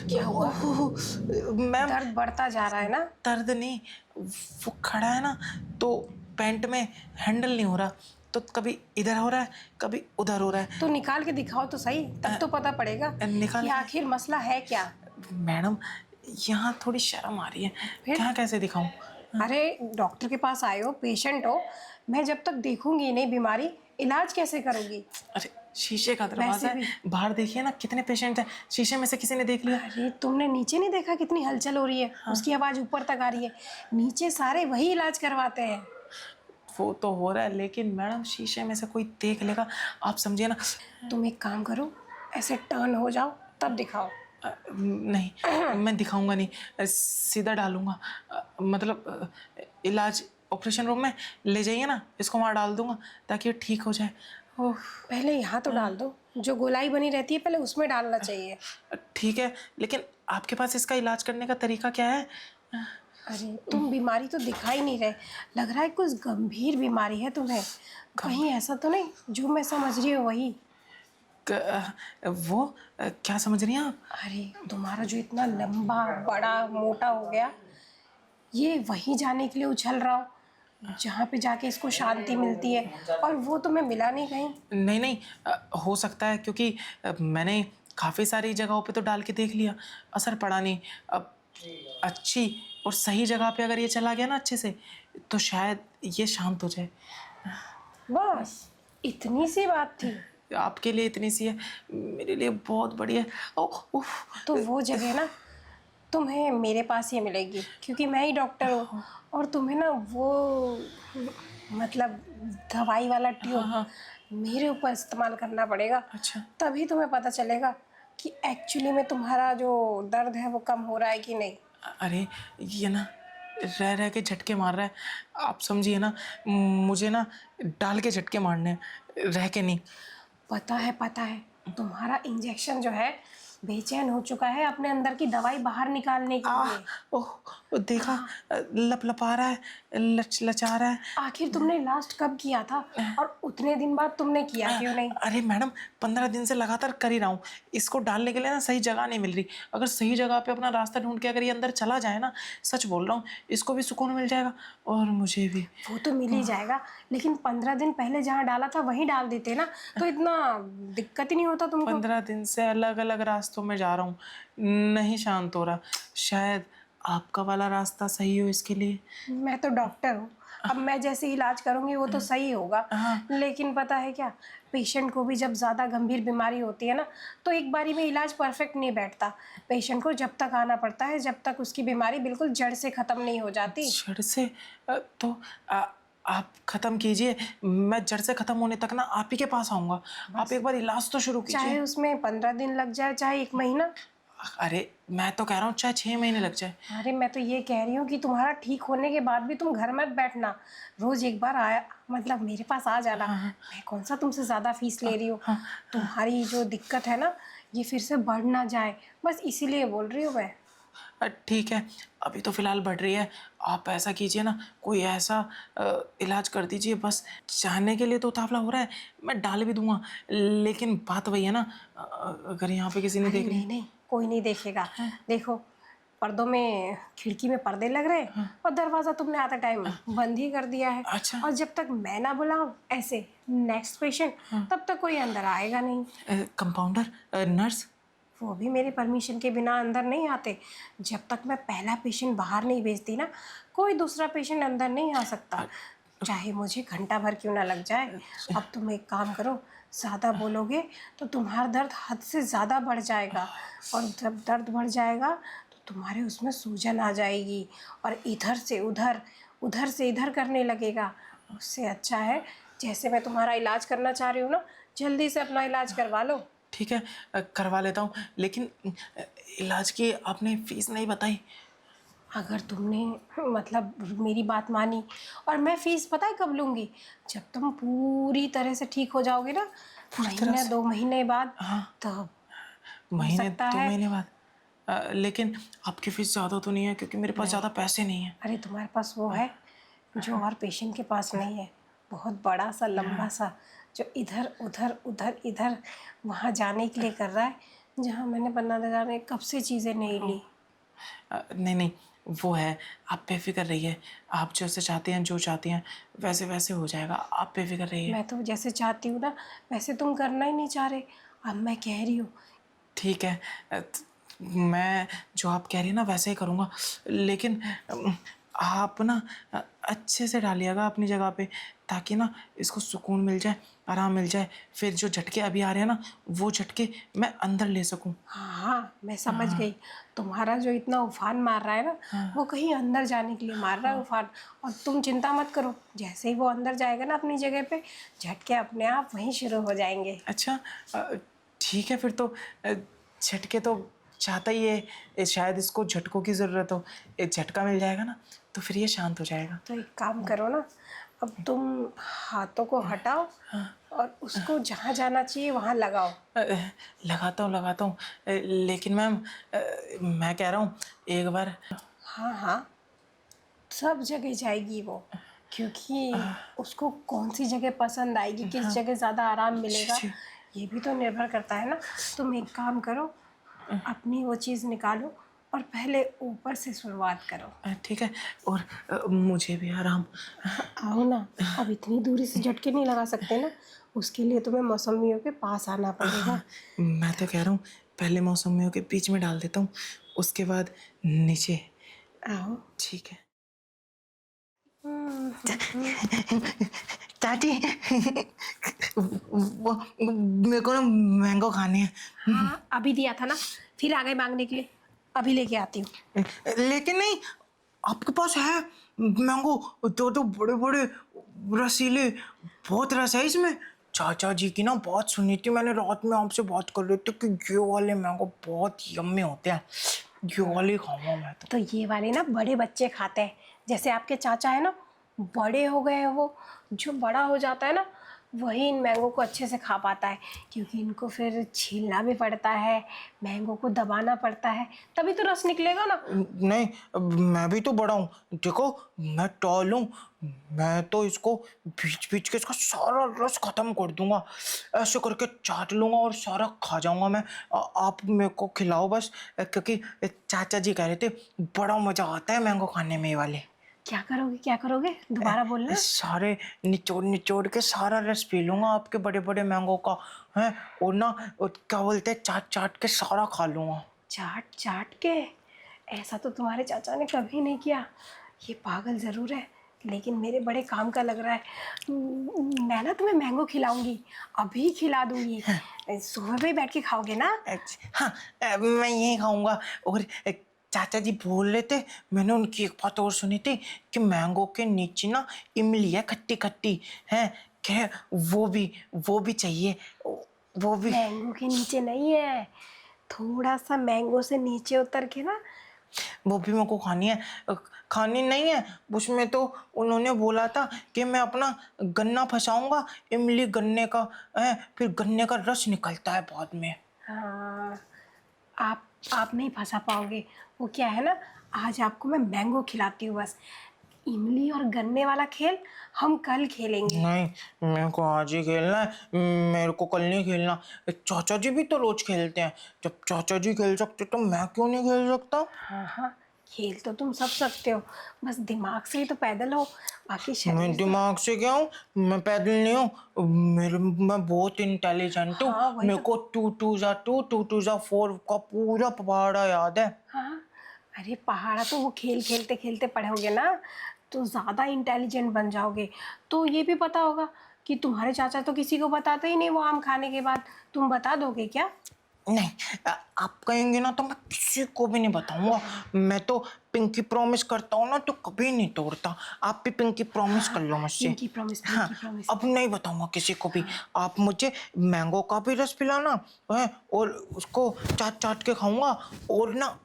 क्या हुआ? मैम दर्द बढ़ता जा रहा है ना? दर्द नहीं, वो खड़ा है ना तो पैंट में हैंडल नहीं हो रहा, तो कभी इधर हो रहा है कभी उधर हो रहा है। तो निकाल के दिखाओ तो सही, तब तो पता पड़ेगा निकाल कि के? आखिर मसला है क्या। मैडम यहाँ थोड़ी शर्म आ रही है, फिर? क्या कैसे दिखाऊं? अरे डॉक्टर के पास आए हो, पेशेंट हो, मैं जब तक देखूंगी नहीं बीमारी, इलाज कैसे करूंगी? अरे शीशे का दरवाजा वैसे है, बाहर देखिए ना कितने पेशेंट हैं, शीशे में से किसी ने देख लिया। अरे तुमने नीचे नहीं देखा कितनी हलचल हो रही है? उसकी आवाज ऊपर तक आ रही है। नीचे सारे वही इलाज करवाते हैं। वो तो हो रहा है लेकिन मैडम शीशे में से कोई देख लेगा, आप समझिए ना। तुम एक काम करो, ऐसे टर्न हो जाओ तब दिखाओ। नहीं मैं दिखाऊंगा नहीं, सीधा डालूंगा, मतलब इलाज ऑपरेशन रूम में ले जाइए ना, इसको वहाँ डाल दूंगा ताकि ये ठीक हो जाए। ओह पहले यहाँ तो डाल दो, जो गोलाई बनी रहती है पहले उसमें डालना चाहिए। ठीक है, लेकिन आपके पास इसका इलाज करने का तरीका क्या है? अरे तुम बीमारी तो दिखा ही नहीं रहे, लग रहा है कुछ गंभीर बीमारी है तुम्हें। कहीं ऐसा तो नहीं जो मैं समझ रही हूँ वही? क्या समझ रही हैं आप? अरे तुम्हारा जो इतना लंबा बड़ा मोटा हो गया, ये वहीं जाने के लिए उछल रहा हो जहाँ पे जाके इसको शांति मिलती है, और वो तुम्हें मिला नहीं कहीं। नहीं नहीं, हो सकता है क्योंकि मैंने काफ़ी सारी जगहों पे तो डाल के देख लिया, असर पड़ा नहीं। अब अच्छी और सही जगह पे अगर ये चला गया ना अच्छे से, तो शायद ये शांत हो जाए। बस इतनी सी बात थी? आपके लिए इतनी सी है, मेरे लिए बहुत बड़ी है। ओह उफ। तो वो जगह ना तुम्हें मेरे पास ही मिलेगी, क्योंकि मैं ही डॉक्टर हूँ। और तुम्हें ना वो मतलब दवाई वाला ट्यूब मेरे ऊपर इस्तेमाल करना पड़ेगा। अच्छा। तभी तुम्हें पता चलेगा कि एक्चुअली में तुम्हारा जो दर्द है वो कम हो रहा है कि नहीं। अरे ये ना रह रह के झटके मार रहा है, आप समझिए ना। मुझे ना डाल के झटके मारने हैं, रह के नहीं। पता है तुम्हारा इंजेक्शन जो है बेचैन हो चुका है अपने अंदर की दवाई बाहर निकालने के लिए। ओह वो देखा, लपलपा रहा है, लचा रहा है। आखिर तुमने लास्ट कब किया था, और उतने दिन बाद तुमने किया क्यों नहीं? अरे मैडम, 15 दिन से लगातार कर ही रहा हूँ। इसको डालने के लिए ना सही जगह नहीं मिल रही। अगर सही जगह पे अपना रास्ता ढूंढ के अगर ये अंदर चला जाए ना, सच बोल रहा हूँ, इसको भी सुकून मिल जाएगा और मुझे भी। वो तो मिल ही जाएगा, लेकिन 15 दिन पहले जहाँ डाला था वहीं डाल देते ना, तो इतना दिक्कत ही नहीं होता तुमको। 15 दिन से अलग अलग रास्तों में जा रहा हूँ, नहीं शांत हो रहा। शायद आपका वाला रास्ता सही हो इसके लिए। मैं तो डॉक्टर हूँ, अब मैं जैसे इलाज करूँगी वो तो सही होगा। लेकिन पता है क्या, पेशेंट को भी जब ज़्यादा गंभीर बीमारी होती है ना, तो एक बारी में इलाज परफेक्ट नहीं बैठता। पेशेंट को जब तक आना पड़ता है जब तक उसकी बीमारी बिल्कुल जड़ से ख़त्म नहीं हो जाती। जड़ से? तो आप ख़त्म कीजिए, मैं जड़ से ख़त्म होने तक ना आप ही के पास आऊँगा। आप एक बार इलाज तो शुरू कीजिए। चाहे उसमें 15 दिन लग जाए, चाहे 1 महीना। अरे मैं तो कह रहा हूँ चाहे 6 महीने लग जाए। अरे मैं तो ये कह रही हूँ कि तुम्हारा ठीक होने के बाद भी तुम घर मत बैठना, रोज एक बार आया मतलब मेरे पास आ जाना। मैं कौन सा तुमसे ज़्यादा फीस ले रही हूँ। तुम्हारी जो दिक्कत है ना, ये फिर से बढ़ ना जाए, बस इसीलिए बोल रही हूँ मैं। ठीक है, अभी तो फ़िलहाल बढ़ रही है। आप ऐसा कीजिए ना, कोई ऐसा इलाज कर दीजिए। बस जाने के लिए तो उतावला हो रहा है, मैं डाल भी दूंगा, लेकिन बात वही है ना, अगर यहाँ पे किसी ने अरे देख लिया। नहीं, कोई नहीं देखेगा। देखो, पर्दों में खिड़की में पर्दे लग रहे हैं, और दरवाज़ा तुमने आधा टाइम बंद ही कर दिया है। अच्छा। और जब तक मैं ना बुलाऊं ऐसे नेक्स्ट पेशेंट, तब तक कोई अंदर आएगा नहीं। Compounder, nurse? वो भी मेरे परमिशन के बिना अंदर नहीं आते। जब तक मैं पहला पेशेंट बाहर नहीं भेजती ना, कोई दूसरा पेशेंट अंदर नहीं आ सकता, चाहे मुझे घंटा भर क्यों ना लग जाए। अब तुम एक काम करो, ज़्यादा बोलोगे तो तुम्हारा दर्द हद से ज़्यादा बढ़ जाएगा, और जब दर्द बढ़ जाएगा तो तुम्हारे उसमें सूजन आ जाएगी, और इधर से उधर, उधर से इधर करने लगेगा। उससे अच्छा है जैसे मैं तुम्हारा इलाज करना चाह रही हूँ ना, जल्दी से अपना इलाज करवा लो। ठीक है, करवा लेता हूँ, लेकिन इलाज की आपने फीस नहीं बताई। अगर तुमने मतलब मेरी बात मानी, और मैं फीस पता है कब लूँगी, जब तुम पूरी तरह से ठीक हो जाओगे ना, महीना 2 महीने बाद, तब महीने सकता 2 है। महीने बाद? लेकिन आपकी फीस ज़्यादा तो नहीं है, क्योंकि मेरे पास ज़्यादा पैसे नहीं हैं। अरे तुम्हारे पास वो है जो और पेशेंट के पास नहीं है, बहुत बड़ा सा लंबा सा, जो इधर उधर उधर इधर वहाँ जाने के लिए कर रहा है, जहाँ मैंने बना जाने कब से चीज़ें नहीं ली। नहीं नहीं, वो है, आप बेफिक्र रहिए। आप जैसे चाहते हैं, जो चाहती हैं वैसे वैसे हो जाएगा, आप बेफिक्र रहिए। मैं तो जैसे चाहती हूँ ना, वैसे तुम करना ही नहीं चाह रहे। अब मैं कह रही हूँ, ठीक है, मैं जो आप कह रही हैं ना वैसे ही करूँगा, लेकिन आप ना अच्छे से डालिएगा अपनी जगह पे, ताकि ना इसको सुकून मिल जाए, आराम मिल जाए। फिर जो झटके अभी आ रहे हैं ना, वो झटके मैं अंदर ले सकूं। हाँ मैं समझ गई। तुम्हारा जो इतना उफान मार रहा है ना, वो कहीं अंदर जाने के लिए मार रहा है उफान। और तुम चिंता मत करो, जैसे ही वो अंदर जाएगा ना अपनी जगह पे, झटके अपने आप वहीं शुरू हो जाएंगे। अच्छा, ठीक है, फिर तो झटके तो चाहता ही है, शायद इसको झटकों की ज़रूरत हो। एक झटका मिल जाएगा ना, तो फिर ये शांत हो जाएगा। तो एक काम करो ना, अब तुम हाथों को हटाओ, और उसको जहाँ जाना चाहिए वहाँ लगाओ। लगाता हूँ, लेकिन मैम, मैं कह रहा हूँ एक बार। हाँ हाँ, सब जगह जाएगी वो, क्योंकि उसको कौन सी जगह पसंद आएगी, किस जगह ज़्यादा आराम मिलेगा, जी। ये भी तो निर्भर करता है ना। तुम एक काम करो, अपनी वो चीज़ निकालो और पहले ऊपर से शुरुआत करो। ठीक है। और मुझे भी आराम। आओ ना, अब इतनी दूरी से झटके नहीं लगा सकते ना, उसके लिए तुम्हें मौसमियों के पास आना पड़ेगा। मैं तो कह रहा हूँ पहले मौसमियों के बीच में डाल देता हूँ, उसके बाद नीचे। आओ। ठीक है। हम्म, चाची, वो मेरे को ना मैंगो खाने हैं। हाँ अभी दिया था ना, फिर आ गए मांगने के लिए। अभी लेके आती हूँ। लेकिन नहीं, आपके पास है मैंगो? तो बड़े बड़े रसीले, बहुत रस है इसमें। चाचा जी की ना बात सुनी थी मैंने, रात में आपसे बात कर रहे थे कि ये वाले मैंगो बहुत यम्मी होते हैं, ये वाले खाऊंगा मैं तो। तो ये वाले ना बड़े बच्चे खाते हैं, जैसे आपके चाचा है ना, बड़े हो गए हैं वो। जो बड़ा हो जाता है ना, वही इन मैंगो को अच्छे से खा पाता है, क्योंकि इनको फिर छीलना भी पड़ता है, मैंगो को दबाना पड़ता है, तभी तो रस निकलेगा ना। नहीं, मैं भी तो बड़ा हूँ, देखो मैं टॉल हूँ, मैं तो इसको बीच बीच के इसका सारा रस खत्म कर दूंगा, ऐसे करके चाट लूंगा और सारा खा जाऊंगा मैं। आप मेरे को खिलाओ बस, क्योंकि चाचा जी कह रहे थे बड़ा मजा आता है मैंगो खाने में ये वाले। क्या करोगे, क्या करोगे, दोबारा बोलना। सारे निचोड़ निचोड़ के सारा रस पी लूंगा आपके बड़े बड़े मैंगो का है, और ना क्या बोलते हैं चाट चाट के सारा खा लूंगा। चाट चाट के? ऐसा तो तुम्हारे चाचा ने कभी नहीं किया। ये पागल ज़रूर है, लेकिन मेरे बड़े काम का लग रहा है। मैं ना तुम्हें मैंगो खिलाऊंगी, अभी खिला दूंगी। सुबह पे बैठ के खाओगे ना? अच्छा, हाँ, मैं यही खाऊंगा। और चाचा जी बोल रहे थे, मैंने उनकी एक बात और सुनी थी कि मैंगो के नीचे ना इमली है, खट्टी खट्टी है, क्या वो भी चाहिए, वो भी। मैंगो के नीचे नहीं है, थोड़ा सा मैंगो से नीचे उतर के ना। वो भी मेरे को खानी है। खानी नहीं है, उसमें तो उन्होंने बोला था कि मैं अपना गन्ना फंसाऊंगा, इमली गन्ने का है, फिर गन्ने का रस निकलता है बाद में। हाँ, आप नहीं फंसा पाओगे। वो क्या है ना, आज आपको मैं मैंगो खिलाती हूँ बस। इमली और गन्ने वाला खेल हम कल खेलेंगे। नहीं, मेरे को आज ही खेलना है, मेरे को कल नहीं खेलना। चाचा जी भी तो रोज खेलते हैं, जब चाचा जी खेल सकते तो मैं क्यों नहीं खेल सकता? हाँ हाँ, खेल तो तुम सब सकते हो, बस दिमाग से ही तो पैदल हो, बाकी मैं शरीर तो। दिमाग से क्या हूँ, मैं पैदल नहीं हूँ, मैं बहुत इंटेलिजेंट हूँ। हाँ वही मेरे तो। को 2 2 जा 2 2 जा 4 का पूरा पहाड़ा याद है। हाँ, अरे पहाड़ा तो वो खेल खेलते खेलते पढ़ोगे ना, तो ज़्यादा इंटेलिजेंट बन जाओगे। तो ये भी पता होगा कि तुम्हारे चाचा तो किसी को बताते ही नहीं वो आम खाने के बाद, तुम बता दोगे क्या? नहीं, आप कहेंगे ना तो मैं किसी को भी नहीं बताऊंगा। मैं तो पिंकी प्रॉमिस करता हूँ ना तो कभी नहीं तोड़ता। आप भी पिंकी प्रॉमिस कर लो मुझसे। पिंकी प्रॉमिस, हाँ, पिंकी प्रॉमिस। अब नहीं बताऊंगा किसी को भी। आप मुझे मैंगो का भी रस पिलाना है, और उसको चाट चाट के खाऊंगा, और ना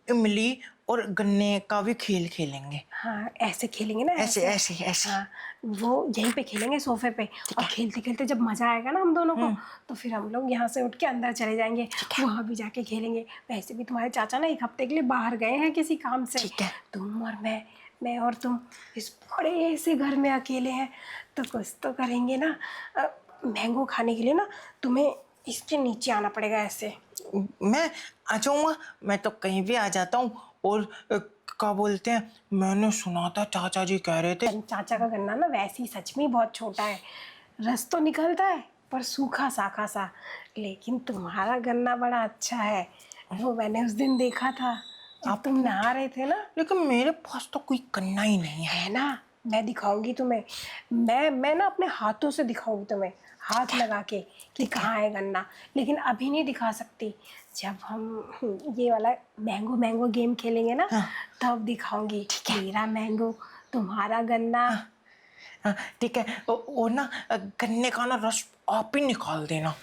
इमली और गन्ने का भी खेल खेलेंगे। हाँ ऐसे खेलेंगे ना, ऐसे ऐसे। ऐसे ऐसे। हाँ, वो यहीं पे खेलेंगे सोफे पे, और खेलते खेलते जब मज़ा आएगा ना हम दोनों को, तो फिर हम लोग यहाँ से उठ के अंदर चले जाएंगे, वहाँ भी जाके खेलेंगे। वैसे भी तुम्हारे चाचा ना 1 हफ्ते के लिए बाहर गए हैं किसी काम से। ठीक है। तुम और मैं और तुम इस बड़े से घर में अकेले हैं, तो कुछ तो करेंगे ना। मैंगो खाने के लिए ना तुम्हें इसके नीचे आना पड़ेगा ऐसे। मैं आ जाऊंगा, मैं तो कहीं भी आ जाता हूँ। और क्या बोलते हैं, मैंने सुना था चाचा जी कह रहे थे। चाचा का गन्ना ना वैसे ही सच में ही बहुत छोटा है, रस तो निकलता है पर सूखा साखा सा। लेकिन तुम्हारा गन्ना बड़ा अच्छा है, वो मैंने उस दिन देखा था जब तुम नहा रहे थे ना। लेकिन मेरे पास तो कोई गन्ना ही नहीं है। है ना, मैं दिखाऊंगी तुम्हें। मैं ना अपने हाथों से दिखाऊंगी तुम्हें, हाथ लगा के कि कहाँ है गन्ना। लेकिन अभी नहीं दिखा सकती, जब हम ये वाला मैंगो मैंगो गेम खेलेंगे ना, तब दिखाऊंगी। मेरा मैंगो, तुम्हारा गन्ना। हाँ, ठीक है। और ना गन्ने का ना रस आप ही निकाल देना,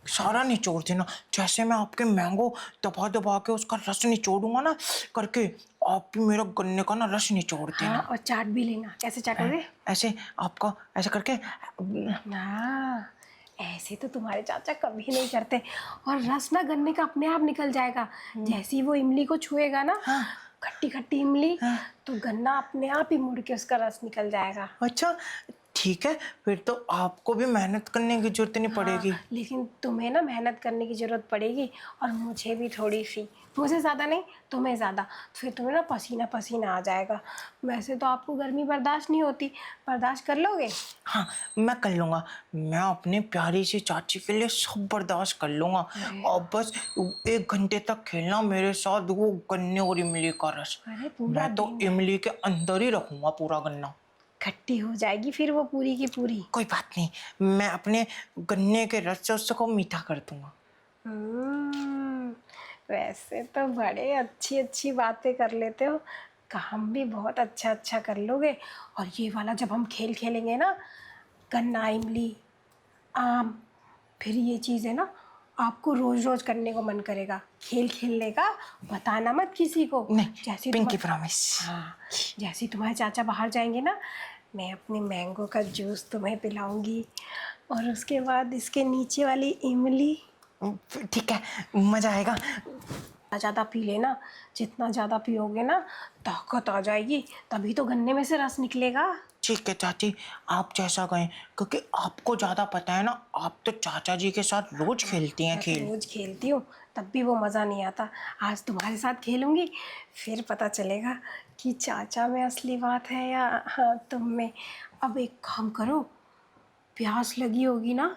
सारा निचोड़ देना। जैसे मैं आपके मैंगो दबा दबा के उसका रस निचोड़ूंगा ना करके, आप भी मेरा गन्ने का ना रस निचोड़ हाँ, देना। और चाट भी लेना। कैसे चाटोगे? ऐसे आपका ऐसे करके। हाँ, ऐसे तो तुम्हारे चाचा कभी नहीं करते। और रस ना गन्ने का अपने आप निकल जाएगा, जैसे ही वो इमली को छुएगा ना, खट्टी खट्टी इमली, हाँ। तो गन्ना अपने आप ही मुड़ के उसका रस निकल जाएगा। अच्छा, ठीक है, फिर तो आपको भी मेहनत करने की जरूरत नहीं पड़ेगी। हाँ, लेकिन तुम्हें ना मेहनत करने की ज़रूरत पड़ेगी, और मुझे भी थोड़ी सी, मुझे ज़्यादा नहीं, तुम्हें ज़्यादा। फिर तुम्हें ना पसीना पसीना आ जाएगा। वैसे तो आपको गर्मी बर्दाश्त नहीं होती, बर्दाश्त कर लोगे? हाँ, मैं कर लूँगा। मैं अपनी प्यारी सी चाची के लिए सब बर्दाश्त कर लूँगा। और बस 1 घंटे तक खेलना मेरे साथ वो गन्ने और इमली का रस। अरे पूरा मैं तो दिन इमली के अंदर ही रखूँगा पूरा गन्ना। खट्टी हो जाएगी फिर वो पूरी की पूरी। कोई बात नहीं, मैं अपने गन्ने के रस से उसको मीठा कर दूँगा। हम्म, वैसे तो बड़े अच्छी अच्छी बातें कर लेते हो, काम भी बहुत अच्छा अच्छा कर लोगे। और ये वाला जब हम खेल खेलेंगे ना, गन्ना इमली आम, फिर ये चीज़ है ना, आपको रोज रोज करने को मन करेगा। खेल खेलने का बताना मत किसी को। नहीं, जैसे पिंकी प्रॉमिस। हाँ, जैसे तुम्हारे चाचा बाहर जाएंगे ना, मैं अपने मैंगो का जूस तुम्हें पिलाऊंगी, और उसके बाद इसके नीचे वाली इमली। ठीक है, मज़ा आएगा। ज़्यादा पी लेना, जितना ज़्यादा पियोगे ना ताकत आ जाएगी, तभी तो गन्ने में से रस निकलेगा। ठीक है चाची, आप जैसा कहें, क्योंकि आपको ज़्यादा पता है ना, आप तो चाचा जी के साथ रोज खेलती हैं मैं तो खेल। रोज खेलती हूँ, तब भी वो मज़ा नहीं आता। आज तुम्हारे साथ खेलूंगी, फिर पता चलेगा कि चाचा में असली बात है या हाँ तुम में। अब एक काम करो, प्यास लगी होगी ना?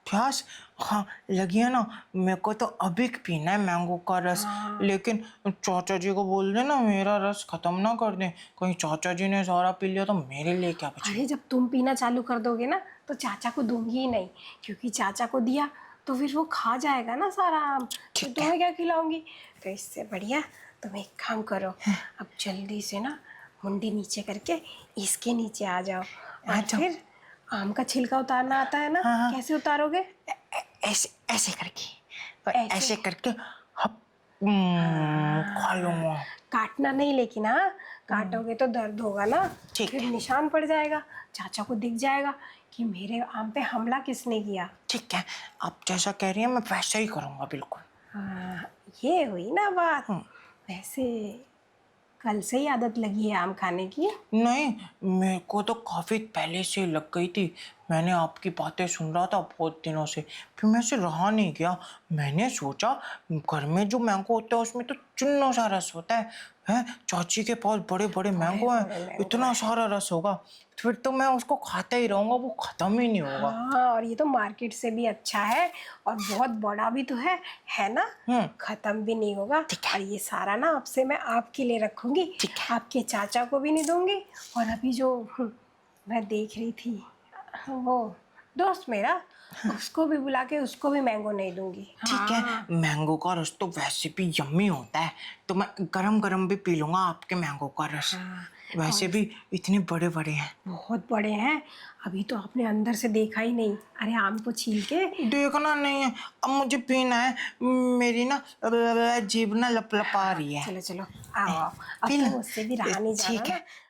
प्यास? हाँ लगी है ना, मेरे को तो अभी पीना है मैंगो का रस। लेकिन चाचा जी को बोल देना मेरा रस खत्म ना कर दें, कहीं चाचा जी ने सारा पी लिया तो मेरे लिए क्या बचे। अरे जब तुम पीना चालू कर दोगे ना, तो चाचा को दूंगी ही नहीं, क्योंकि चाचा को दिया तो फिर वो खा जाएगा ना सारा आम, तो तुम्हें क्या खिलाऊंगी। तो इससे बढ़िया तुम एक काम करो, अब जल्दी से ना मुंडी नीचे करके इसके नीचे आ जाओ, और फिर आम का छिलका उतारना आता है ना? हाँ। कैसे उतारोगे? ऐसे ऐसे करके, और ऐसे? ऐसे करके हप खा लूंगा। काटना नहीं लेकिन, हाँ काटोगे तो दर्द होगा ना, ठीक फिर निशान पड़ जाएगा, चाचा को दिख जाएगा कि मेरे आम पे हमला किसने किया। ठीक है, आप जैसा कह रही हैं मैं वैसा ही करूँगा बिल्कुल। हाँ, ये हुई ना बात। वैसे कल से ही आदत लगी है आम खाने की? नहीं, मेरे को तो काफ़ी पहले से लग गई थी। मैंने आपकी बातें सुन रहा था बहुत दिनों से, फिर मैं से रहा नहीं गया। मैंने सोचा घर में जो मैंगो होता है उसमें तो चुन्नो सा रस होता है चाची के पास बड़े बड़े मैंगो हैं, इतना सारा रस होगा, फिर तो मैं उसको खाता ही रहूँगा, वो ख़त्म ही नहीं होगा। हाँ, और ये तो मार्केट से भी अच्छा है, और बहुत बड़ा भी तो है ना? खत्म भी नहीं होगा। और ये सारा ना आपसे मैं आपके लिए रखूंगी, आपके चाचा को भी नहीं दूंगी, और अभी जो मैं देख रही थी वो दोस्त मेरा, उसको भी बुला के उसको भी मैंगो नहीं दूंगी। ठीक है, मैंगो का रस तो वैसे भी यम्मी होता है, तो मैं गरम गरम भी पी लूंगा आपके मैंगो का रस। वैसे भी इतने बड़े बड़े हैं। बहुत बड़े हैं, अभी तो आपने अंदर से देखा ही नहीं। अरे आम को छील के देखना नहीं है, अब मुझे पीना है। मेरी ना जीभ ना लपलपा रही है। चलो चलो आओ आओ, अब तो मुझसे भी रहा नहीं जा रहा ठीक ना। है।